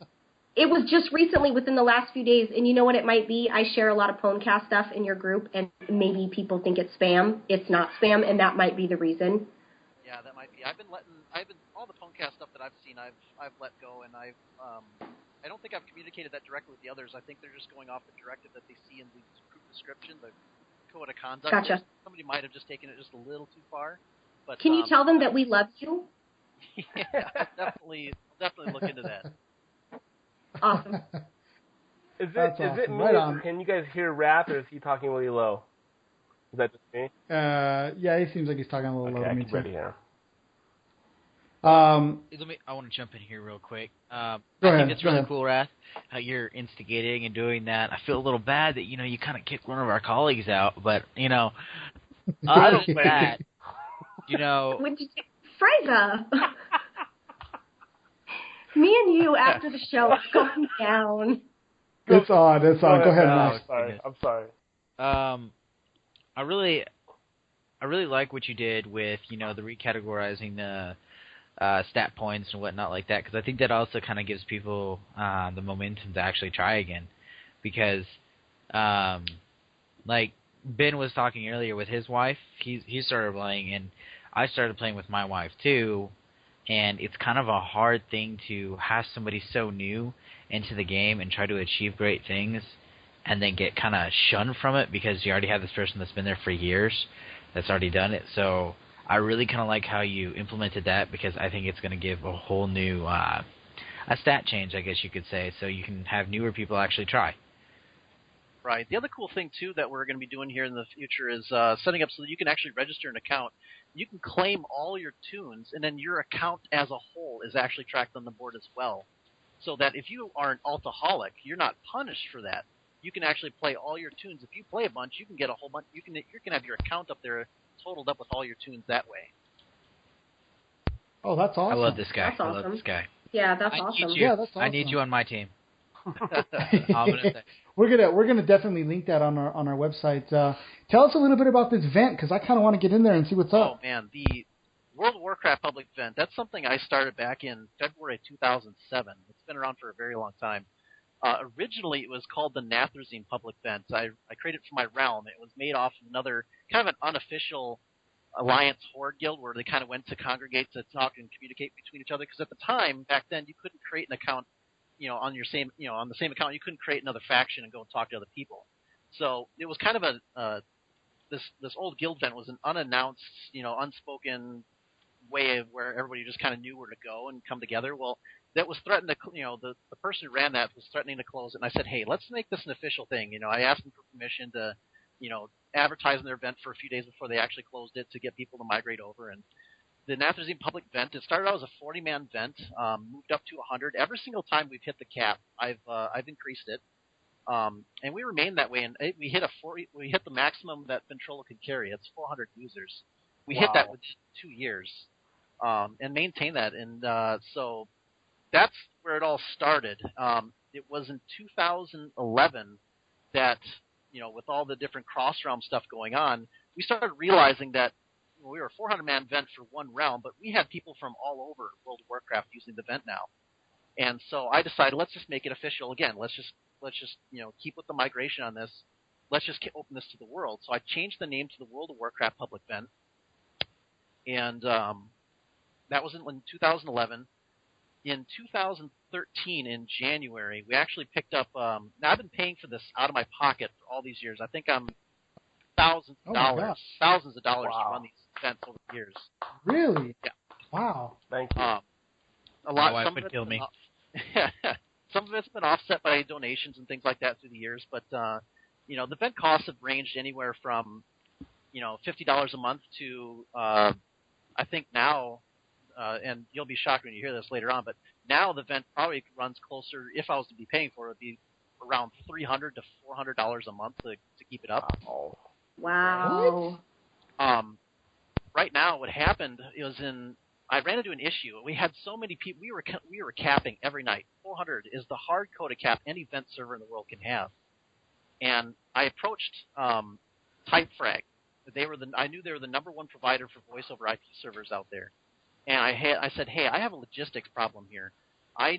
It was just recently, within the last few days, and you know what it might be? I share a lot of PWNcast stuff in your group, and maybe people think it's spam. It's not spam, and that might be the reason. Yeah, that might be. All the PWNcast stuff that I've seen, I've let go, and I don't think I've communicated that directly with the others. I think they're just going off the directive that they see in the group description, the code of conduct. Gotcha. Somebody might have just taken it just a little too far. But can you tell them that we love you? Yeah, I'll definitely look into that. Awesome. Is Awesome. it me? Right on. Can you guys hear Wrath, or is he talking really low? Is that just me? Yeah, he seems like he's talking a little low to I me can too. ready here. I want to jump in here real quick. I think it's really ahead. cool, Wrath, how you're instigating and doing that. I feel a little bad that, you kind of kicked one of our colleagues out, but, other than that, Would you Friza? Me and you after the show is going down. It's on. Go ahead, Max. I'm sorry. I really like what you did with, the recategorizing the stat points and whatnot like that, because I think that also kind of gives people the momentum to actually try again. Because, like Ben was talking earlier with his wife, he started playing, and I started playing with my wife too, and it's kind of a hard thing to have somebody so new into the game and try to achieve great things and then get kind of shunned from it because you already have this person that's been there for years that's already done it. So I really kind of like how you implemented that, because I think it's going to give a whole new a stat change, I guess you could say, so you can have newer people actually try. Right. The other cool thing, too, that we're going to be doing here in the future is setting up so that you can actually register an account. You can claim all your tunes, and then your account as a whole is actually tracked on the board as well. So that if you are an altaholic, you're not punished for that. You can actually play all your tunes. If you play a bunch, you can get a whole bunch. You can have your account up there totaled up with all your tunes that way. Oh, that's awesome. I love this guy. That's awesome. I love this guy. Yeah, that's I awesome. Need you. Yeah, that's awesome. I need you on my team. We're gonna definitely link that on our website. Tell us a little bit about this event, because I kind of want to get in there and see what's up. Oh man, the World of Warcraft public event. That's something I started back in February 2007. It's been around for a very long time. Originally, it was called the Nathrezim public event. I created it for my realm. It was made off of another kind of an unofficial alliance Horde guild where they kind of went to congregate to talk and communicate between each other. Because at the time back then, you couldn't create an account. On your same, on the same account, you couldn't create another faction and go and talk to other people. So it was kind of this old guild event was an unannounced, unspoken way of where everybody just kind of knew where to go and come together. Well, that was threatened to, the person who ran that was threatening to close it. And I said, hey, let's make this an official thing. I asked them for permission to, advertise in their event for a few days before they actually closed it to get people to migrate over. And the Nathrezim public event, it started out as a 40-man event, moved up to 100. Every single time we've hit the cap, I've increased it, and we remain that way. And we hit the maximum that Ventrilo could carry. It's 400 users. We hit that within 2 years, and maintain that. And so that's where it all started. It was in 2011 that with all the different cross-realm stuff going on, we started realizing that. We were a 400-man event for one realm, but we had people from all over World of Warcraft using the event now. And so I decided, let's just make it official again. Let's just keep with the migration on this. Let's just open this to the world. So I changed the name to the World of Warcraft public event. and that was in 2011. In 2013, in January, we actually picked up. Now I've been paying for this out of my pocket for all these years. I think I'm thousands of dollars Wow. to run these events over the years. Really? Yeah. Wow. Thank you. A My lot. wife Some would of kill me. Some of it's been offset by donations and things like that through the years, but the event costs have ranged anywhere from $50 a month to I think now. And you'll be shocked when you hear this later on, but now the event probably runs closer, if I was to be paying for it, would be around $300 to $400 a month to keep it up. Oh. Wow. Right now, what happened is I ran into an issue. We had so many people. We were capping every night. 400 is the hard quota cap any event server in the world can have. And I approached Typefrag. I knew they were the number one provider for voice over IP servers out there. And I said, hey, I have a logistics problem here. I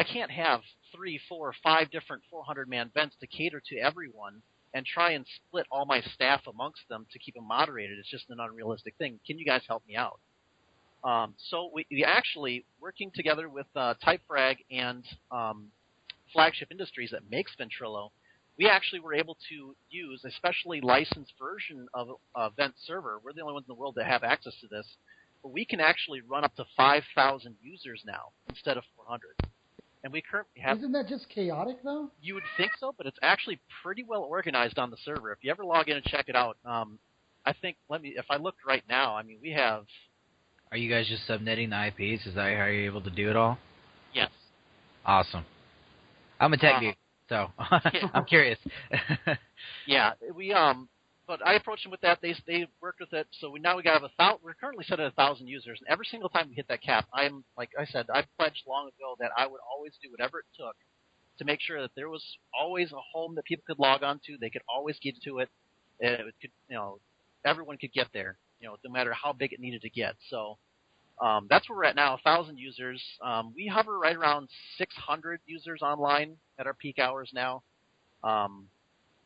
can't have 3, 4, 5 different 400-man events to cater to everyone and try and split all my staff amongst them to keep them moderated. It's just an unrealistic thing. Can you guys help me out? So we actually, working together with Typefrag and Flagship Industries that makes Ventrilo, we actually were able to use a specially licensed version of Event Server. We're the only ones in the world that have access to this. But we can actually run up to 5,000 users now instead of 400. And we currently have... Isn't that just chaotic, though? You would think so, but it's actually pretty well organized on the server. If you ever log in and check it out, I think, if I looked right now, I mean, we have... Are you guys just subnetting the IPs? Is that how you're able to do it all? Yes. Awesome. I'm a tech geek, so I'm curious. Yeah, but I approached them with that. They worked with it, so we're currently set at 1,000 users, and every single time we hit that cap, like I said, I pledged long ago that I would always do whatever it took to make sure that there was always a home that people could log on to. They could always get to it. Everyone could get there, no matter how big it needed to get. So that's where we're at now, 1,000 users. We hover right around 600 users online at our peak hours now.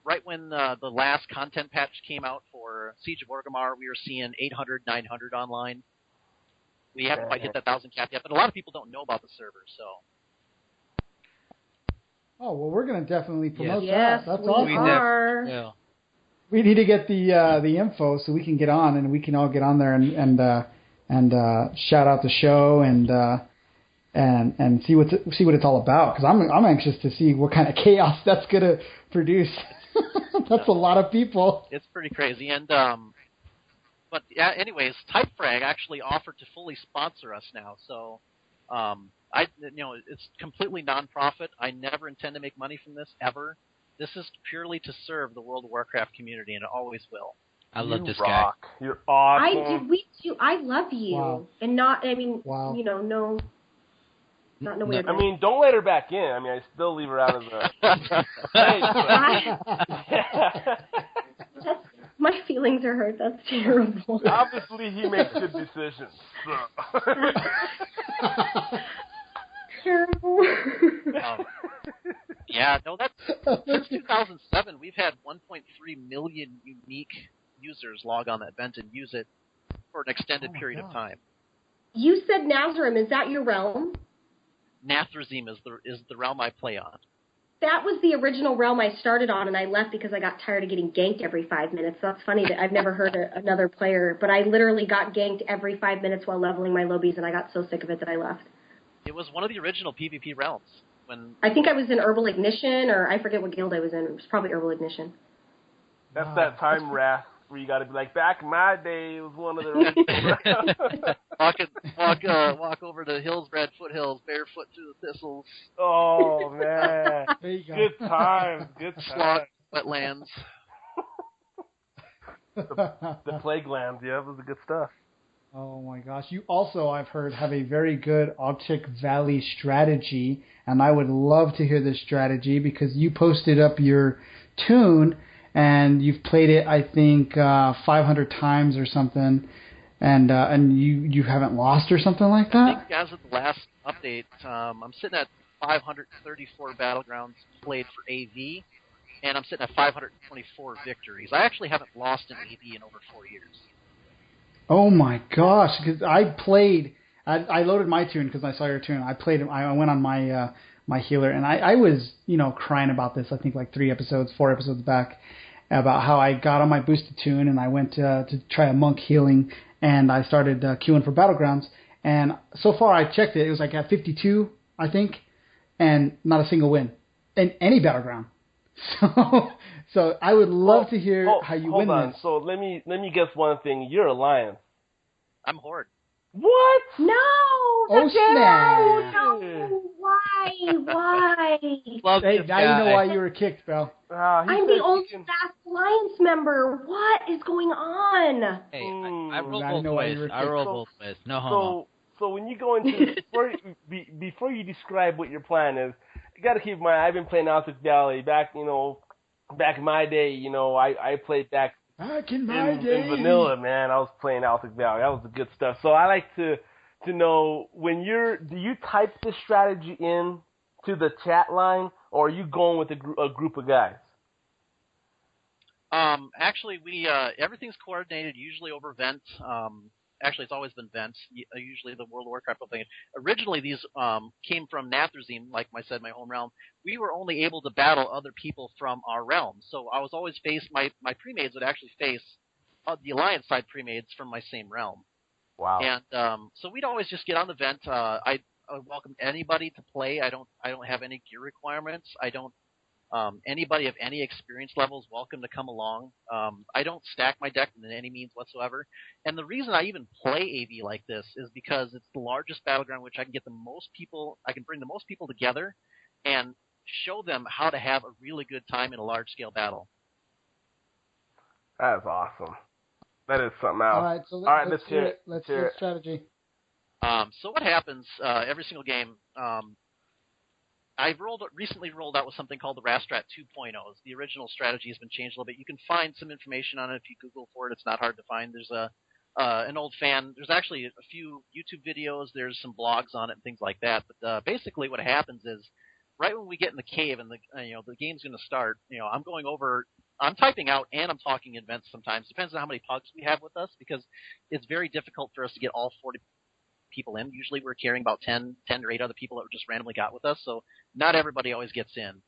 Right when the last content patch came out for Siege of Orgrimmar, we were seeing 800, 900 online. We haven't quite hit that 1,000 cap yet, but a lot of people don't know about the server, so. Oh, well, we're going to definitely promote Yes, that. That's we awesome. are. Yeah. We need to get the info so we can get on, and we can all get on there and shout out the show and see what it's all about, because I'm anxious to see what kind of chaos that's going to produce. That's a lot of people. It's pretty crazy, and but yeah. Anyways, Typefrag actually offered to fully sponsor us now, so it's completely non-profit. I never intend to make money from this ever. This is purely to serve the World of Warcraft community, and it always will. I love this rock. guy. You're awesome. We do. I love you, Wow. and not. I mean, Wow. no, not in a weird way. I mean, don't let her back in. I mean, I still leave her out of the... My feelings are hurt. That's terrible. Obviously, he makes good decisions. So. Terrible. Yeah, no, since 2007, we've had 1.3 million unique users log on that event and use it for an extended period of time. You said Nazrim. Is that your realm? Nathrazim is the realm I play on. That was the original realm I started on, and I left because I got tired of getting ganked every 5 minutes. So that's funny that I've never heard another player, but I literally got ganked every 5 minutes while leveling my lobbies, and I got so sick of it that I left. It was one of the original PvP realms. I think I was in Herbal Ignition, or I forget what guild I was in. It was probably Herbal Ignition. That's that time wrath where you got to be like, back in my day, it was one of the... walk over to Hillsbred foothills, barefoot through the thistles. Oh, man. There you go. Good times. Good Slog times. wetlands. The plague lands, yeah, it was the good stuff. Oh my gosh. You also, I've heard, have a very good Arctic Valley strategy, and I would love to hear this strategy because you posted up your tune and you've played it, I think, 500 times or something, and you haven't lost or something like that? I think as of the last update, I'm sitting at 534 battlegrounds played for AV, and I'm sitting at 524 victories. I actually haven't lost an AV in over 4 years. Oh my gosh! Because I played, I loaded my tune because I saw your tune. I played. I went on my my healer, and I was crying about this. I think like 4 episodes back, about how I got on my boosted tune and I went to try a monk healing, and I started queuing for battlegrounds. And so far I checked it. It was like at 52, I think, and not a single win in any battleground. So I would love to hear how you win this. So let me guess one thing. You're Alliance. I'm Horde. What? No! Oh, snap. No! Why? Hey, now you know why you were kicked, Belle. I'm the old Fast Alliance member. What is going on? Hey, I roll both ways. I roll both ways. No homo. So when you go into before you describe what your plan is, you got to keep in mind I've been playing Altic Valley back in my day. I played back in my day in vanilla, man. I was playing Altic Valley. That was the good stuff. So I like to know do you type this strategy in to the chat line, or are you going with a group of guys? Actually, we everything's coordinated usually over Vent. Actually, it's always been Vent. Usually the World of Warcraft thing. Originally, these came from Natharzim, like I said, my home realm. We were only able to battle other people from our realm, so I was always my premades would actually face the Alliance side premades from my same realm. Wow. And so we'd always just get on the Vent. I welcome anybody to play. I don't have any gear requirements. I don't. Anybody of any experience level is welcome to come along. I don't stack my deck in any means whatsoever. And the reason I even play AV like this is because it's the largest battleground which I can get the most people, I can bring the most people together and show them how to have a really good time in a large-scale battle. That is awesome. That is something else. All right, so let's hear it. Let's hear strategy. So what happens every single game, I've recently rolled out with something called the Rastrat 2.0. The original strategy has been changed a little bit. You can find some information on it if you Google for it. It's not hard to find. There's an old fan. There's actually a few YouTube videos. There's some blogs on it and things like that. But basically, what happens is, right when we get in the cave and the game's going to start, I'm typing out and I'm talking in events sometimes. Depends on how many pugs we have with us, because it's very difficult for us to get all 40 people in. Usually we're carrying about 10 or 8 other people that just randomly got with us, so not everybody always gets in,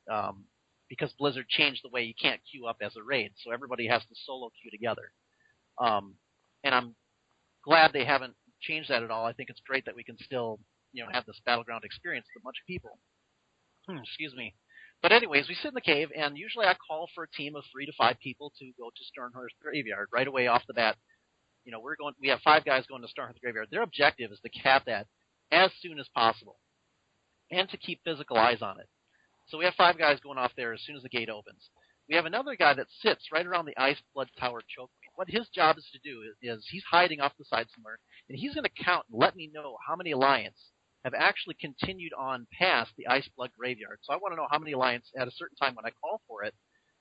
because Blizzard changed the way you can't queue up as a raid, so everybody has to solo queue together. And I'm glad they haven't changed that at all. I think it's great that we can still have this battleground experience with a bunch of people. Excuse me. But anyways, we sit in the cave, and usually I call for a team of 3 to 5 people to go to Sternhurst Graveyard right away off the bat. We have 5 guys going to Sternhurst Graveyard. Their objective is to cap that as soon as possible, and to keep physical eyes on it. So we have 5 guys going off there as soon as the gate opens. We have another guy that sits right around the Ice Blood Tower choke point. What his job is to do is he's hiding off the side somewhere, and he's going to count and let me know how many Alliance have actually continued on past the Ice Blood Graveyard. So I want to know how many Alliance at a certain time when I call for it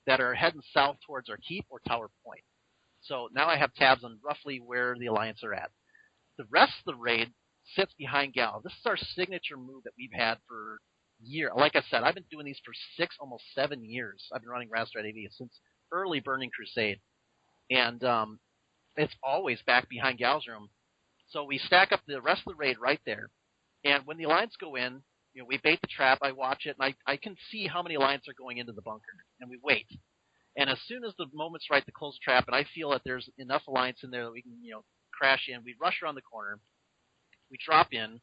that are heading south towards our keep or Tower Point. So now I have tabs on roughly where the Alliance are at. The rest of the raid sits behind Gal. This is our signature move that we've had for years. Like I said, I've been doing these for 6, almost 7 years. I've been running Rastrat AV since early Burning Crusade. And it's always back behind Gal's room. So we stack up the rest of the raid right there. And when the Alliance go in, we bait the trap, I watch it, and I can see how many Alliance are going into the bunker. And we wait. And as soon as the moment's right to close the trap, and I feel that there's enough Alliance in there that we can, crash in, we rush around the corner, we drop in,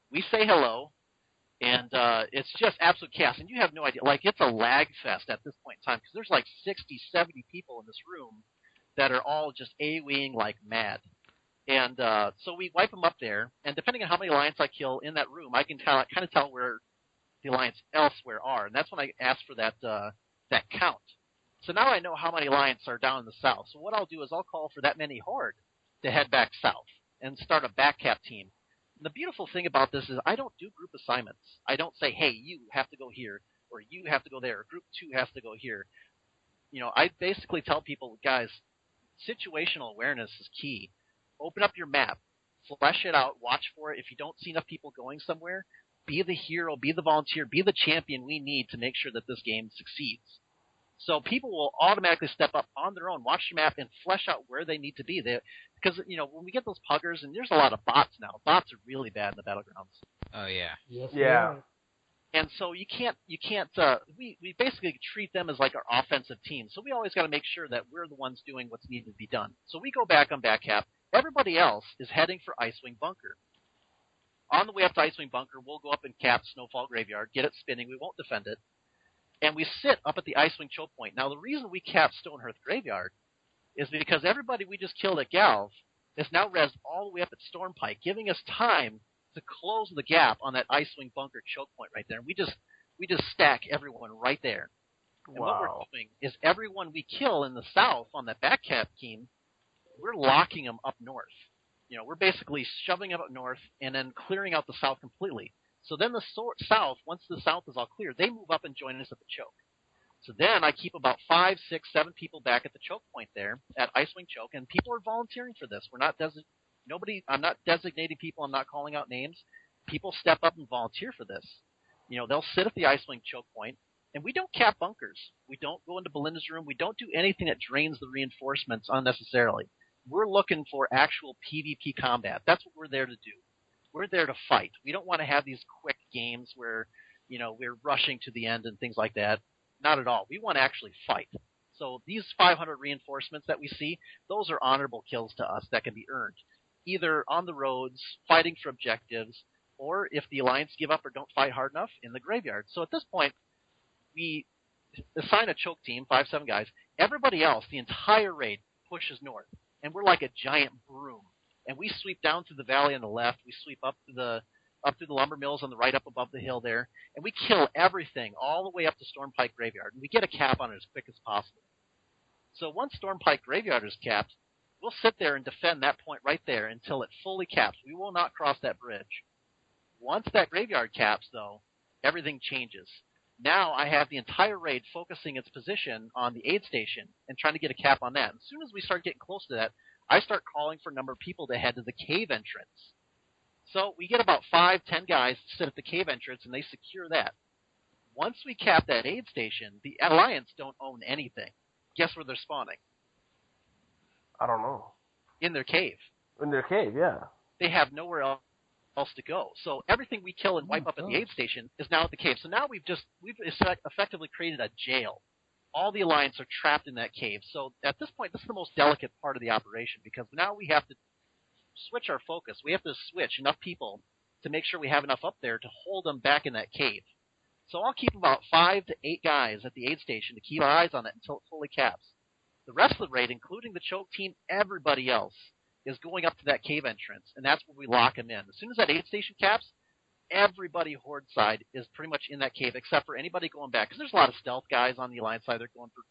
we say hello, and it's just absolute chaos. And you have no idea. Like, it's a lag fest at this point in time, because there's like 60, 70 people in this room that are all just AoEing like mad. And so we wipe them up there, and depending on how many Alliance I kill in that room, I can kind of tell where the Alliance elsewhere are. And that's when I ask for that count. So now I know how many Alliance are down in the south. So what I'll do is I'll call for that many Horde to head back south and start a backcap team. And the beautiful thing about this is I don't do group assignments. I don't say, hey, you have to go here, or you have to go there, or group 2 has to go here. I basically tell people, guys, situational awareness is key. Open up your map, flesh it out, watch for it. If you don't see enough people going somewhere, be the hero, be the volunteer, be the champion we need to make sure that this game succeeds. So people will automatically step up on their own, watch the map, and flesh out where they need to be. Because, when we get those puggers, and there's a lot of bots now. Bots are really bad in the battlegrounds. Oh, yeah. Yes, Yeah. And so you can't, we basically treat them as like our offensive team. So we always got to make sure that we're the ones doing what's needed to be done. So we go back on back cap. Everybody else is heading for Icewing Bunker. On the way up to Icewing Bunker, we'll go up and cap Snowfall Graveyard, get it spinning. We won't defend it. And we sit up at the Icewing choke point. Now, the reason we cap Stonehearth Graveyard is because everybody we just killed at Galv is now rezzed all the way up at Stormpike, giving us time to close the gap on that Icewing Bunker choke point right there. And we just stack everyone right there. And what we're doing is everyone we kill in the south on that back cap team, we're locking them up north. We're basically shoving them up north and then clearing out the south completely. So then the south, once the south is all clear, they move up and join us at the choke. So then I keep about 5, 6, 7 people back at the choke point there at Icewing Choke, and people are volunteering for this. We're not I'm not designating people. I'm not calling out names. People step up and volunteer for this. They'll sit at the Icewing Choke point, and we don't cap bunkers. We don't go into Belinda's room. We don't do anything that drains the reinforcements unnecessarily. We're looking for actual PvP combat. That's what we're there to do. We're there to fight. We don't want to have these quick games where, we're rushing to the end and things like that. Not at all. We want to actually fight. So these 500 reinforcements that we see, those are honorable kills to us that can be earned, either on the roads, fighting for objectives, or if the Alliance give up or don't fight hard enough, in the graveyard. So at this point, we assign a choke team, 5, 7 guys. Everybody else, the entire raid, pushes north. And we're like a giant broom. And we sweep down through the valley on the left. We sweep up through the lumber mills on the right up above the hill there. And we kill everything all the way up to Stormpike Graveyard. And we get a cap on it as quick as possible. So once Stormpike Graveyard is capped, we'll sit there and defend that point right there until it fully caps. We will not cross that bridge. Once that graveyard caps, though, everything changes. Now I have the entire raid focusing its position on the aid station and trying to get a cap on that. And as soon as we start getting close to that, I start calling for a number of people to head to the cave entrance. So we get about 5, 10 guys to sit at the cave entrance, and they secure that. Once we cap that aid station, the Alliance don't own anything. Guess where they're spawning? I don't know. In their cave. In their cave, yeah. They have nowhere else to go. So everything we kill and wipe up at the aid station is now at the cave. So now we've effectively created a jail. All the Alliance are trapped in that cave. So at this point, this is the most delicate part of the operation because now we have to switch our focus. We have to switch enough people to make sure we have enough up there to hold them back in that cave. So I'll keep about 5 to 8 guys at the aid station to keep our eyes on it until it fully caps. The rest of the raid, including the choke team, everybody else, is going up to that cave entrance, and that's where we lock them in. As soon as that aid station caps, everybody Horde side is pretty much in that cave, except for anybody going back. Because there's a lot of stealth guys on the Alliance side. They're going for,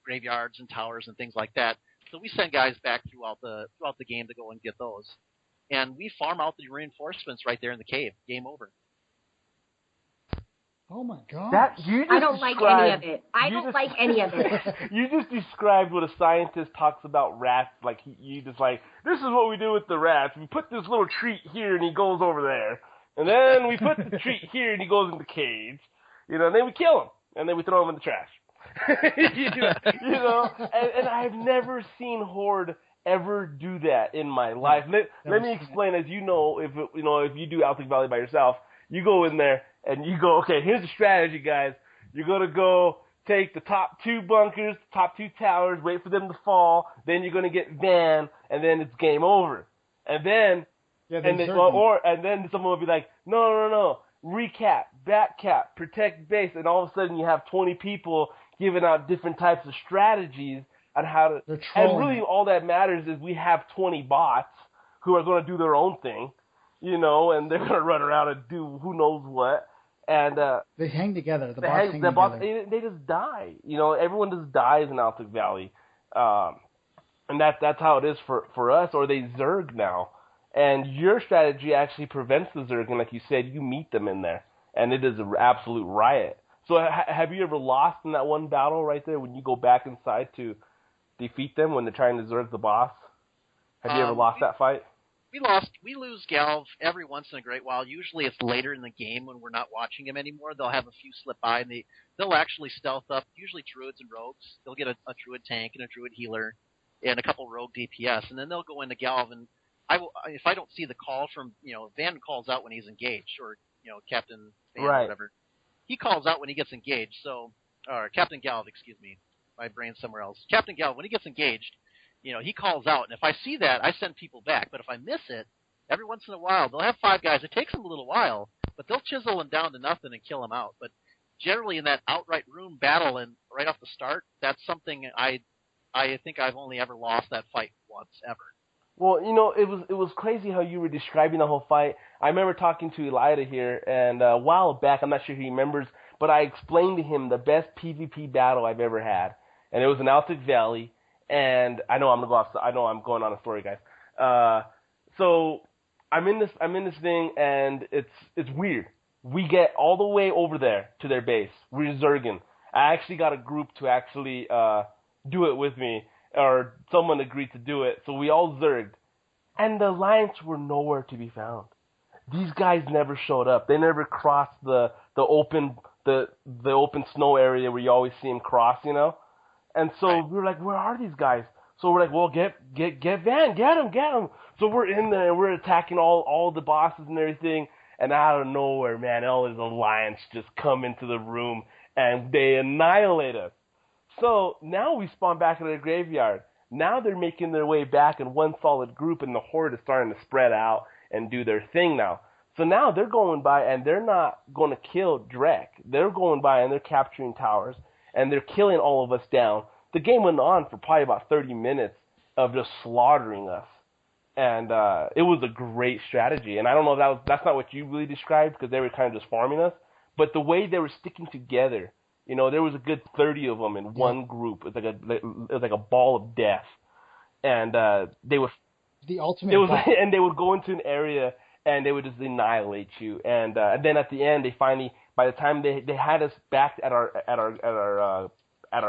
graveyards and towers and things like that. So we send guys back throughout the game to go and get those. And we farm out the reinforcements right there in the cave. Game over. Oh my god! I don't like any of it. I don't like any of it. You just described what a scientist talks about rats. Like you just like, this is what we do with the rats. We put this little treat here, and he goes over there, and then we put the treat here, and he goes in the cage. And then we kill him, and then we throw him in the trash. And I've never seen Horde ever do that in my life. Let me explain. As you know, if you do Altic Valley by yourself, you go in there. And you go, okay, here's the strategy, guys. You're going to go take the top 2 bunkers, top 2 towers, wait for them to fall. Then you're going to get Van, and then it's game over. And then, and then someone will be like, no, recap, back cap, protect base. And all of a sudden you have 20 people giving out different types of strategies on how to. And really all that matters is we have 20 bots who are going to do their own thing. And they're going to run around and do who knows what. And they hang together. The bots hang together. They just die. Everyone just dies in Altic Valley. And that's how it is for us, or they Zerg now. And your strategy actually prevents the Zerg, and like you said, you meet them in there. And it is an absolute riot. So have you ever lost in that one battle right there when you go back inside to defeat them when they're trying to Zerg the boss? Have you ever lost that fight? We lose Galv every once in a great while. Usually it's later in the game when we're not watching him anymore. They'll have a few slip by, and they'll actually stealth up, usually druids and rogues. They'll get a druid tank and a druid healer and a couple rogue DPS, and then they'll go into Galv, and if I don't see the call from, Van calls out when he's engaged, or, Captain Van or whatever. He calls out when he gets engaged, or Captain Galv, excuse me. My brain's somewhere else. Captain Galv, when he gets engaged, he calls out, and if I see that, I send people back. But if I miss it, every once in a while, they'll have 5 guys. It takes them a little while, but they'll chisel him down to nothing and kill him out. But generally in that outright room battle and right off the start, that's something I think I've only ever lost that fight once, ever. Well, it was crazy how you were describing the whole fight. I remember talking to Elida here, and a while back, I'm not sure if he remembers, but I explained to him the best PvP battle I've ever had. And it was in Altic Valley. And I know I'm going on a story, guys. So I'm in this thing, and it's weird. We get all the way over there to their base. We're Zergin. I actually got a group to actually do it with me, or someone agreed to do it. So we all zerged, and the Alliance were nowhere to be found. These guys never showed up. They never crossed the open snow area where you always see them cross, And so we were like, where are these guys? So we're like, well, get Van, get him. So we're in there, and we're attacking all the bosses and everything, and out of nowhere, man, all this Alliance just come into the room, and they annihilate us. So now we spawn back in the graveyard. Now they're making their way back in one solid group, and the Horde is starting to spread out and do their thing now. So now they're going by, and they're not going to kill Drek. They're going by, and they're capturing towers, and they're killing all of us down. The game went on for probably about 30 minutes of just slaughtering us. And it was a great strategy. And I don't know if that's not what you really described, because they were kind of just farming us. But the way they were sticking together, there was a good 30 of them in one group. It was like a ball of death. And they would... The ultimate and they would go into an area, and they would just annihilate you. And then at the end, they finally... By the time they had us back at our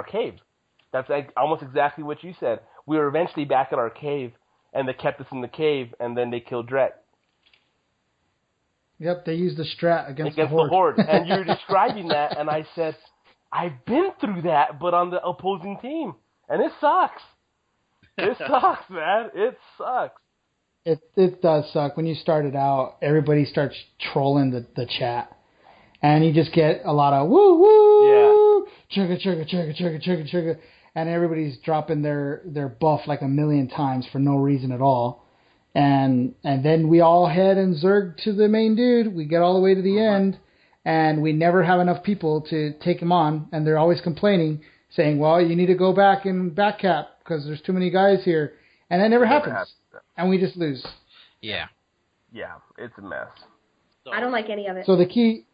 cave, that's almost exactly what you said. We were eventually back at our cave, and they kept us in the cave, and then they killed Drek. Yep, they used the strat against the Horde. Horde. And you were describing that, and I said, I've been through that, but on the opposing team, and it sucks. It sucks, man. It sucks. It does suck. When you started out, everybody starts trolling the chat. And you just get a lot of woo woo, chugga chugga chugga chugga chugga chugga, and everybody's dropping their buff like a million times for no reason at all. And then we all head and zerg to the main dude. We get all the way to the end, and we never have enough people to take him on. And they're always complaining, saying, "Well, you need to go back and backcap because there's too many guys here." And that never happens, and we just lose. Yeah, it's a mess. I don't like any of it. So the key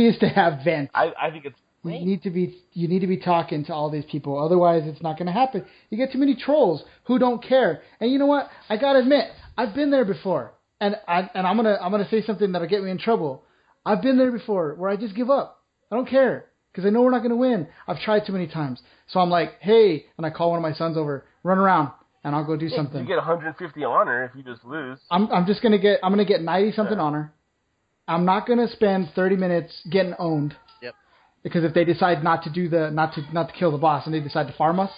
is to have vent. I think it's great. You need to be talking to all these people. Otherwise, it's not going to happen. You get too many trolls who don't care. And you know what? I got to admit, I've been there before. And I'm gonna say something that'll get me in trouble. I've been there before where I just give up. I don't care because I know we're not going to win. I've tried too many times. So I'm like, hey, and I call one of my sons over, run around, and I'll go do something. You get 150 honor if you just lose. I'm gonna get 90 something honor. I'm not going to spend 30 minutes getting owned. Yep. Because if they decide not to kill the boss and they decide to farm us,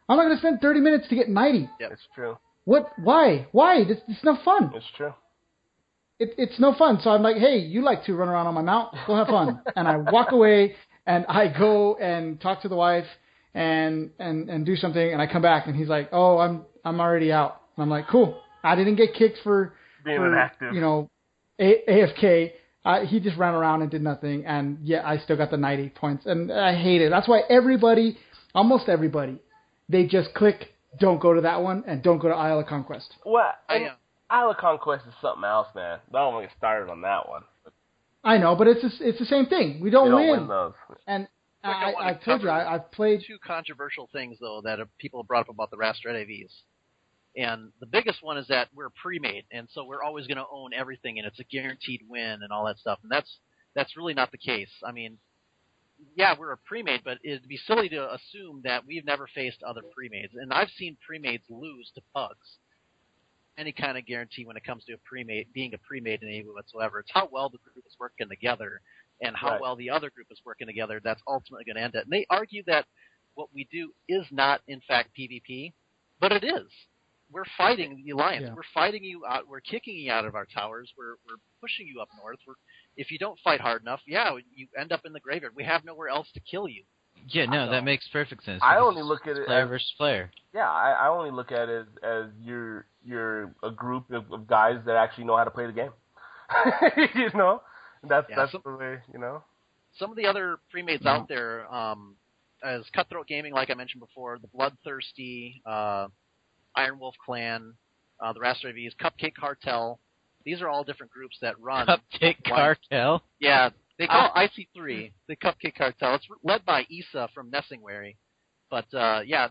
I'm not going to spend 30 minutes to get 90. Yep. It's true. What? Why? It's no fun. It's true. It's no fun. So I'm like, hey, you like to run around on my mount? Go have fun. And I walk away, and I go and talk to the wife and do something, and I come back, and he's like, oh, I'm already out. And I'm like, cool. I didn't get kicked for being inactive. AFK, he just ran around and did nothing, and I still got the 90 points, and I hate it. That's why almost everybody, they just click, don't go to that one, and don't go to Isle of Conquest. Well, Isle of Conquest is something else, man. I don't want to get started on that one. I know, but it's the same thing. We don't win those. And I told you, I've played... Two controversial things, though, that people have brought up about the Rastret AVs. And the biggest one is that we're pre-made, and so we're always going to own everything, and it's a guaranteed win and all that stuff. And that's really not the case. I mean, yeah, we're a pre-made, but it'd be silly to assume that we've never faced other pre-mades. And I've seen pre-mades lose to pugs. any kind of guarantee when it comes to being a pre-made in AV whatsoever. It's how well the group is working together and how well the other group is working together that's ultimately going to end it. And they argue that what we do is not, in fact, PvP, but it is. We're fighting the Alliance. Yeah. We're fighting you out. We're kicking you out of our towers. We're pushing you up north. If you don't fight hard enough, you end up in the graveyard. We have nowhere else to kill you. Yeah, no, that makes perfect sense. I only look at it player as versus player. Yeah, I only look at it as you're a group of guys that actually know how to play the game. You know, that's the way, you know. Some of the other pre-mades out there, as Cutthroat Gaming, like I mentioned before, the Bloodthirsty, Iron Wolf Clan, the Raster AVs, Cupcake Cartel. These are all different groups that run. Cupcake Cartel? Yeah, they call it IC3, the Cupcake Cartel. It's led by Issa from Nessingwary. But,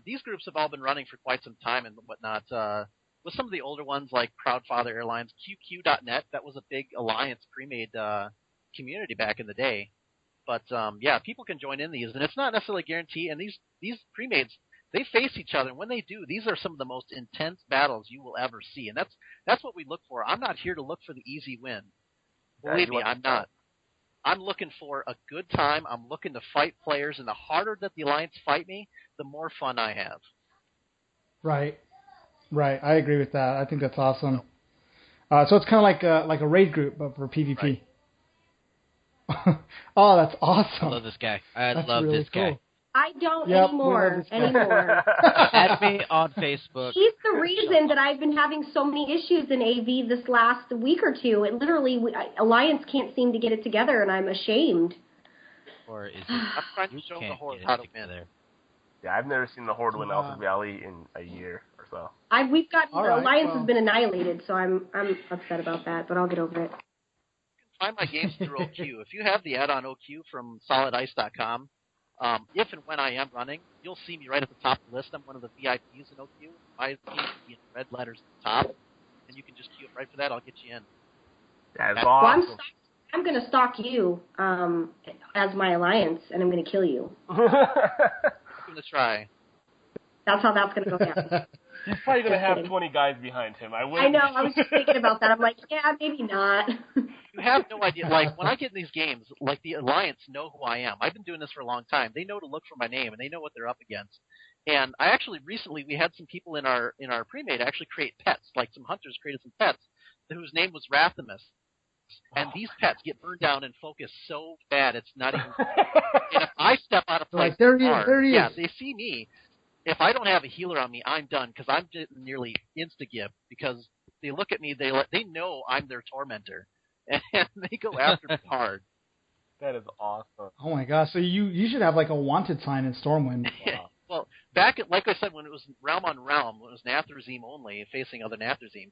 these groups have all been running for quite some time and whatnot. With some of the older ones like Proudfather Airlines, QQ.net, that was a big Alliance pre-made community back in the day. But, people can join in these, and it's not necessarily a guarantee. And these pre-mades, they face each other, and when they do, these are some of the most intense battles you will ever see. And that's what we look for. I'm not here to look for the easy win. Believe me, I'm not. I'm looking for a good time. I'm looking to fight players, and the harder that the Alliance fight me, the more fun I have. Right. I agree with that. I think that's awesome. So it's kind of like a raid group, but for PvP. Right. Oh, that's awesome. I love this guy. Love this guy. I don't anymore. Add me on Facebook. He's the reason that I've been having so many issues in AV this last week or two. It literally, Alliance can't seem to get it together, and I'm ashamed. Or is it? I'm trying to show the Horde how to win there. Yeah, I've never seen the Horde win Alpha Valley in a year or so. We've got Alliance has been annihilated, so I'm upset about that, but I'll get over it. You can find my games through OQ. If you have the add-on OQ from solidice.com, if and when I am running, you'll see me right at the top of the list. I'm one of the VIPs in OQ. My name will be in red letters at the top, and you can just queue up right for that. I'll get you in. That's awesome. Well, I'm going to stalk you as my Alliance, and I'm going to kill you. I'm going to try. That's how that's going to go down. He's probably going to have 20 guys behind him. I know. I was just thinking about that. I'm like, maybe not. You have no idea. Like, when I get in these games, like, the Alliance know who I am. I've been doing this for a long time. They know to look for my name, and they know what they're up against. And I actually, recently, we had some people in our pre-made actually create pets. Like, some hunters created some pets whose name was Rathamus. And these pets get burned down in focus so bad, it's not even... And if I step out of place... Like, there he is. Yeah, they see me. If I don't have a healer on me, I'm done, because I'm nearly insta-gib, because they look at me, they know I'm their tormentor, and they go after me hard. That is awesome. Oh my gosh, so you should have like a wanted sign in Stormwind. Wow. Well, back at, like I said, when it was Realm on Realm, when it was Nathrazim only, facing other Nathrazim,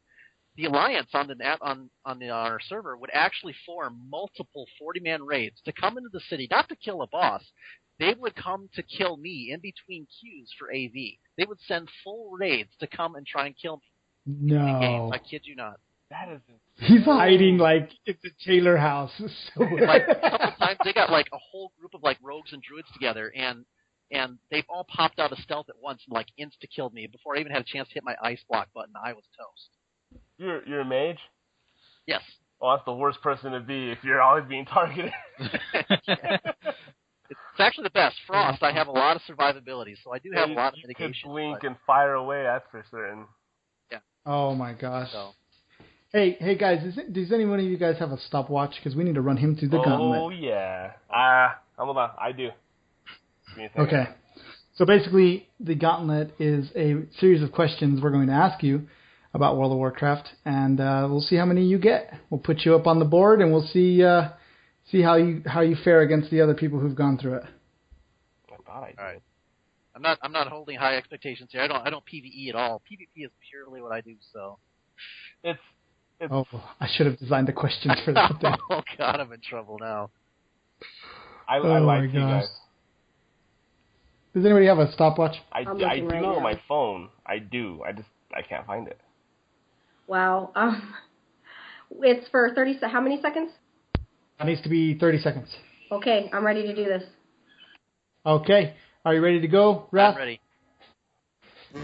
the Alliance on our server would actually form multiple 40-man raids to come into the city, not to kill a boss. They would come to kill me in between queues for AV. They would send full raids to come and try and kill me. No. Games. I kid you not. That is He's hiding like it's a Taylor house. So like a couple times they got like a whole group of like rogues and druids together, and they've all popped out of stealth at once and like insta-killed me before I even had a chance to hit my ice block button. I was toast. You're a mage? Yes. Well, that's the worst person to be if you're always being targeted. It's actually the best. Frost, I have a lot of survivability, so I do have a lot of mitigation. You could blink and fire away, that's for certain. Yeah. Oh my gosh. So. Hey guys, does any one of you guys have a stopwatch? Because we need to run him through the gauntlet. Oh yeah. Hold on, I do. Give me a second. Okay. So basically, the gauntlet is a series of questions we're going to ask you about World of Warcraft, and we'll see how many you get. We'll put you up on the board, and we'll see how you fare against the other people who've gone through it. I thought I did. All right. I'm not holding high expectations here. I don't PvE at all. PvP is purely what I do. So. It's Oh, I should have designed the questions for that. Oh God, I'm in trouble now. I like you guys. Does anybody have a stopwatch? I do on my phone. I do. I can't find it. Wow. It's for 30. How many seconds? It needs to be 30 seconds. Okay, I'm ready to do this. Okay. Are you ready to go, Raph? I'm ready.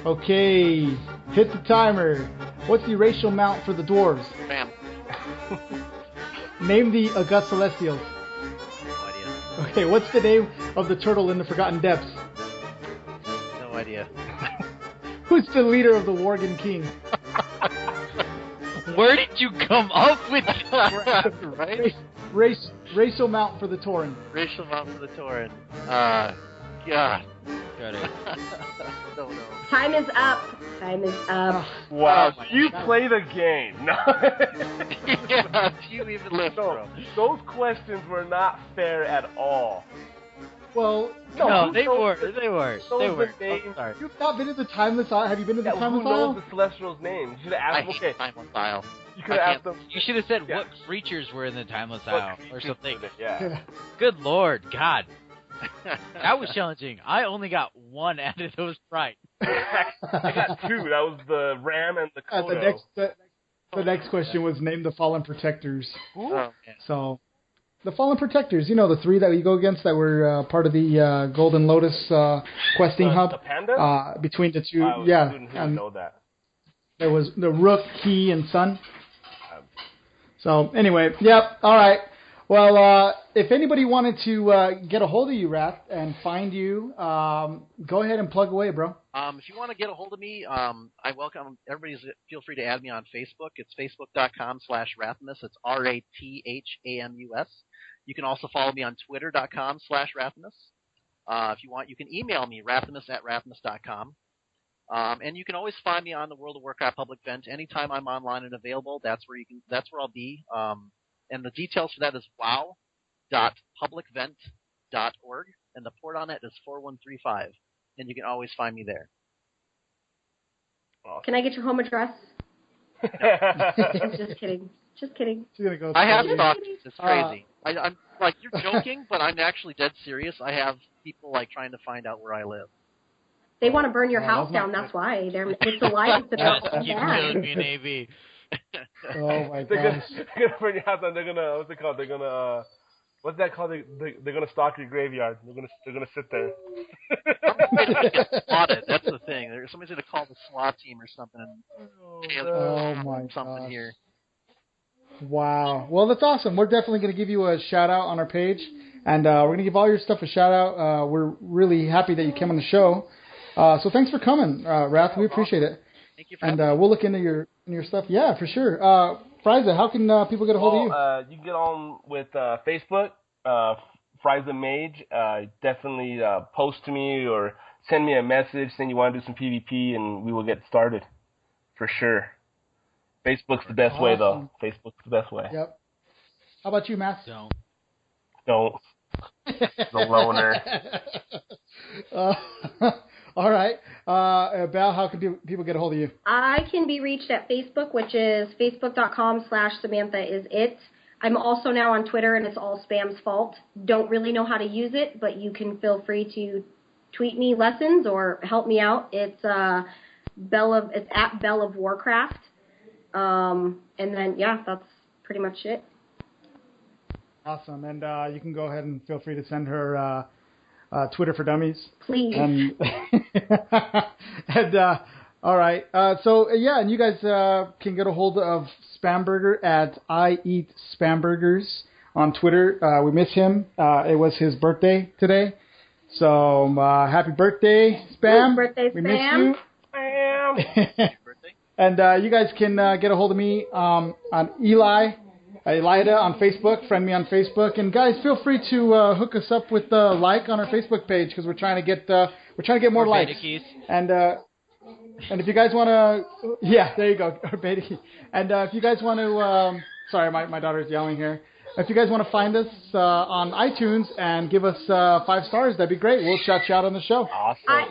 Okay, hit the timer. What's the racial mount for the dwarves? Bam. Name the August Celestials. No idea. Okay, what's the name of the turtle in the Forgotten Depths? No idea. Who's the leader of the Worgen King? Where did you come up with that? Right? Racial mount for the Tauren. Racial amount for the Tauren. God. Got it. Don't know. Time is up. Time is up. Wow, Oh my you God. play the game. No. Yeah, you even live No, from. those questions were not fair at all. Well, No, who they knows weren't. the- They weren't. knows They the weren't. name? I'm sorry. you've not been in the Timeless Isle. Have you been to the Yeah, Timeless who knows Isle? the Celestial's name? You should have I asked them. hate Okay, Timeless Isle. you could have asked them. You should have said Yeah. what creatures were in the Timeless what Isle or creatures something. were they? Yeah. Good Lord, God, that was challenging. I only got one out of those right. I got two. That was the Ram and the Kodo. The next question was name the Fallen Protectors. Oh, man. So, the Fallen Protectors, you know, the three that we go against that were part of the Golden Lotus questing hub. The panda? Between the two, I yeah. didn't And know that. there was the Rook, Key, and Sun. So, anyway, yep, all right. Well, if anybody wanted to get a hold of you, Wrath, and find you, go ahead and plug away, bro. If you want to get a hold of me, I welcome everybody. Feel free to add me on Facebook. It's facebook.com/Rathamus. It's RATHAMUS. You can also follow me on twitter.com/Rathamus. If you want, you can email me, rathamus@rathamus.com. And you can always find me on the World of Warcraft public vent anytime I'm online and available. That's where I'll be. And the details for that is wow.publicvent.org, and the port on it is 4135. And you can always find me there. Can I get your home address? I'm just kidding. Just kidding. She's gonna go. I have through it. thought it's crazy. I'm like, you're joking, but I'm actually dead serious. I have people like trying to find out where I live. They want to burn your Oh, house that's down. not That's why. It's a lie. It's about Keep killing me, Navy. Oh my They're gosh. gonna burn your house down. They're gonna, what's it called? They're gonna, what's that called? They're gonna stalk your graveyard. They're gonna sit there. I get spotted. That's the thing. Somebody's gonna call the SWAT team or something. And Oh my something gosh. here. Wow. Well, that's awesome. We're definitely going to give you a shout out on our page, and we're going to give all your stuff a shout out. We're really happy that you came on the show. So thanks for coming, Wrath. We appreciate it. Thank you for And having me. we'll look into your stuff. Yeah, for sure. Friza, how can people get a hold of you? You can get on with Facebook, Friza Mage. Definitely post to me or send me a message saying you want to do some PvP, and we will get started for sure. Facebook's the best way, though. Facebook's the best way. Yep. How about you, Matt? Don't. Don't. The loner. All right. Val, how can people get a hold of you? I can be reached at Facebook, which is facebook.com/SamanthaIsIt. I'm also now on Twitter, and it's all spam's fault. Don't really know how to use it, but you can feel free to tweet me lessons or help me out. It's at Bell of Warcraft. And then, yeah, that's pretty much it. Awesome. And you can go ahead and feel free to send her Twitter for Dummies. Please. And all right. So, yeah, and you guys can get a hold of Spamburger at I Eat Spamburgers on Twitter. We miss him. It was his birthday today. So, happy birthday, Spam. Happy birthday, we Spam. miss you. And you guys can get a hold of me on Elida on Facebook. Friend me on Facebook. And guys, feel free to hook us up with a like on our Facebook page because we're trying to get more likes. And if you guys want to, yeah, there you go, beta key. And if you guys want to, sorry, my daughter's yelling here. If you guys want to find us on iTunes and give us 5 stars, that'd be great. We'll shout you out on the show. Awesome. I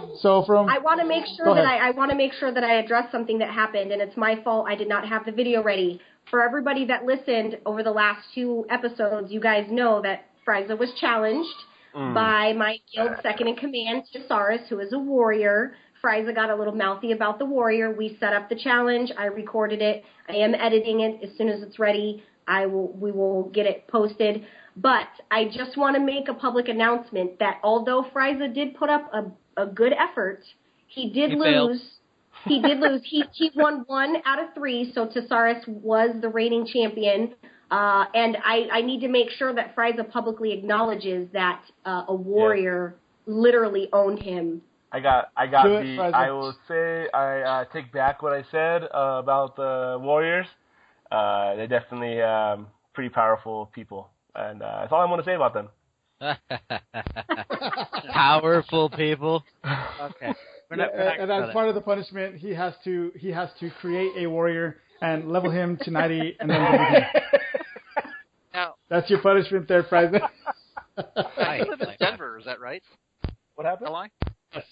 want to make sure Go that ahead. I want to make sure that I address something that happened, and it's my fault. I did not have the video ready. For everybody that listened over the last 2 episodes, you guys know that Friza was challenged by my guild second in command, Jasaris, who is a warrior. Friza got a little mouthy about the warrior. We set up the challenge. I recorded it. I am editing it. As soon as it's ready, we will get it posted. But I just want to make a public announcement that although Friza did put up a good effort, He did He lose. failed. He did lose. He won 1 out of 3, so Tesaurus was the reigning champion. And I need to make sure that Frieza publicly acknowledges that a warrior literally owned him. I got Do it, the. Frieza. I will say I take back what I said about the Warriors. They're definitely pretty powerful people, and that's all I want to say about them. Powerful people. Okay. We're not And as part of the punishment, he has to create a warrior and level him to 90, and then leave him. Now, That's your punishment there, Frieza. I live in Denver. Is that right? What happened? Li?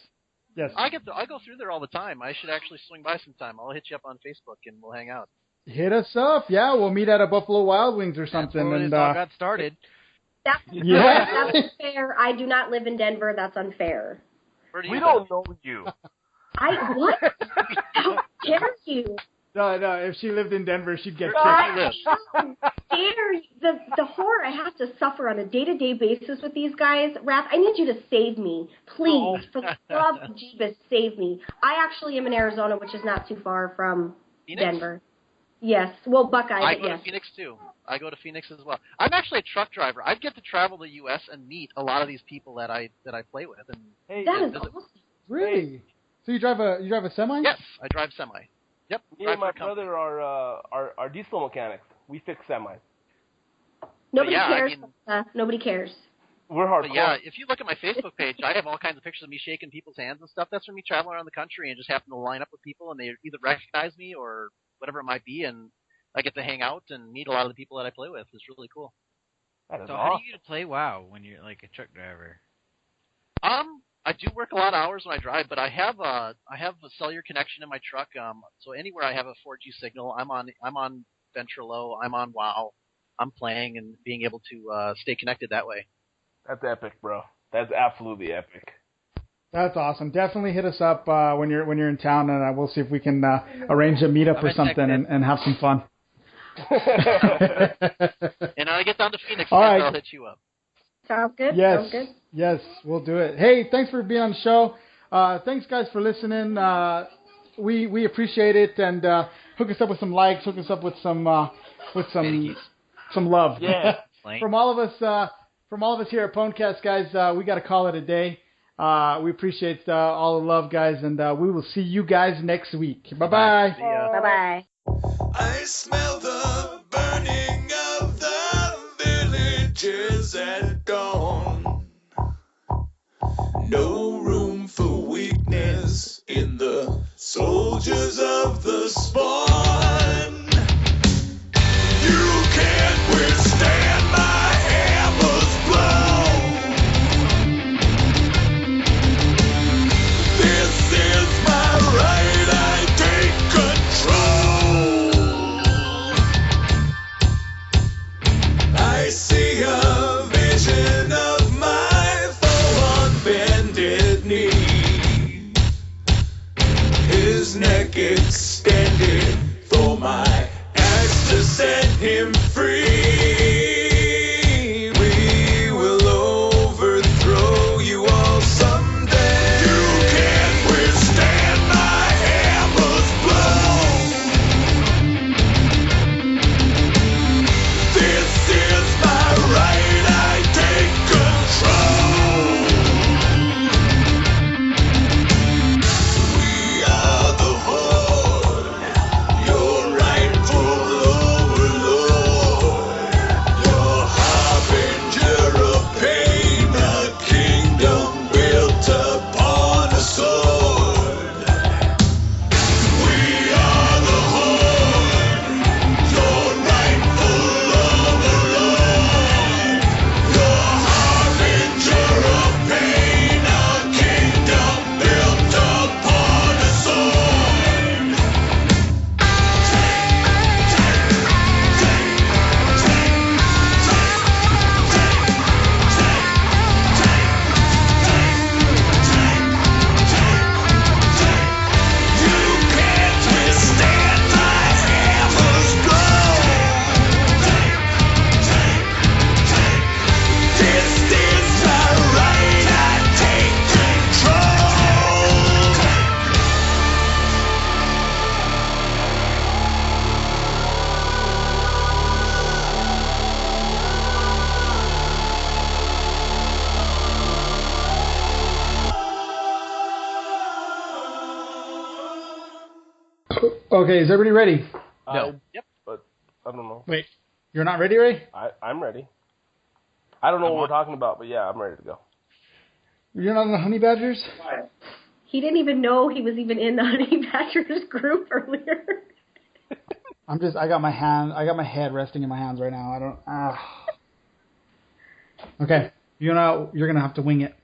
Yes. I go through there all the time. I should actually swing by sometime. I'll hit you up on Facebook and we'll hang out. Hit us up. Yeah, we'll meet at a Buffalo Wild Wings or That's something. where And it all got started. That's unfair. I do not live in Denver. That's unfair. Where do you We live? don't know you. What? How dare you? no, if she lived in Denver, she'd get kicked. How dare you? The horror I have to suffer on a day-to-day basis with these guys. Raph, I need you to save me. Please, for the love of Jeebus, save me. I actually am in Arizona, which is not too far from Phoenix? Denver. Yes. Well, Buckeye, I but go yes. to Phoenix too. I go to Phoenix as well. I'm actually a truck driver. I get to travel the U.S. and meet a lot of these people that I play with. And Hey, That is visit- awesome. Really? So you drive a semi? yes, I drive semi. Yep. me drive and my for a company. brother are diesel mechanics. We fix semis. Nobody yeah, I cares. mean- Nobody cares. We're But hardcore. yeah, if you look at my Facebook page, I have all kinds of pictures of me shaking people's hands and stuff. That's from me traveling around the country and just happen to line up with people, and they either recognize me or whatever it might be, and I get to hang out and meet a lot of the people that I play with. It's really cool. That is So how awesome. do you play WoW when you're like a truck driver? I do work a lot of hours when I drive, but I have a cellular connection in my truck. So anywhere I have a 4G signal, I'm on Ventrilo, I'm on WoW, I'm playing and being able to stay connected that way. That's epic, bro. That's absolutely epic. That's awesome. Definitely hit us up when you're in town, and we'll see if we can arrange a meetup I'm or something excited. and have some fun. And when I get down to Phoenix, All right. I'll hit you up. Sounds good? Yes, Sounds good. yes, we'll do it. Hey, thanks for being on the show. Thanks, guys, for listening. We appreciate it, and hook us up with some likes. Hook us up with some love. Yeah. From all of us here at PWNcast, guys, we got to call it a day. We appreciate all the love, guys, and we will see you guys next week. Bye-bye. See ya. Bye-bye. I smell the burning of the villages at dawn. No room for weakness in the soldiers of the spawn. You can't withstand my hammer's blow. This is my right, I take control. I see a vision of my foe on bended knee, his neck extended for my axe to set him free. We will overthrow you all someday. You can't withstand my hammer's blow. This is my right, I take control. We are the Horde, your rightful overlord. Okay, is everybody ready? No. Yep. But I don't know. Wait, you're not ready, Ray? I'm ready. I don't know what we're talking about, but yeah, I'm ready to go. You're not in the Honey Badgers? He didn't even know he was even in the Honey Badgers group earlier. I got my head resting in my hands right now. Okay, you're gonna have to wing it.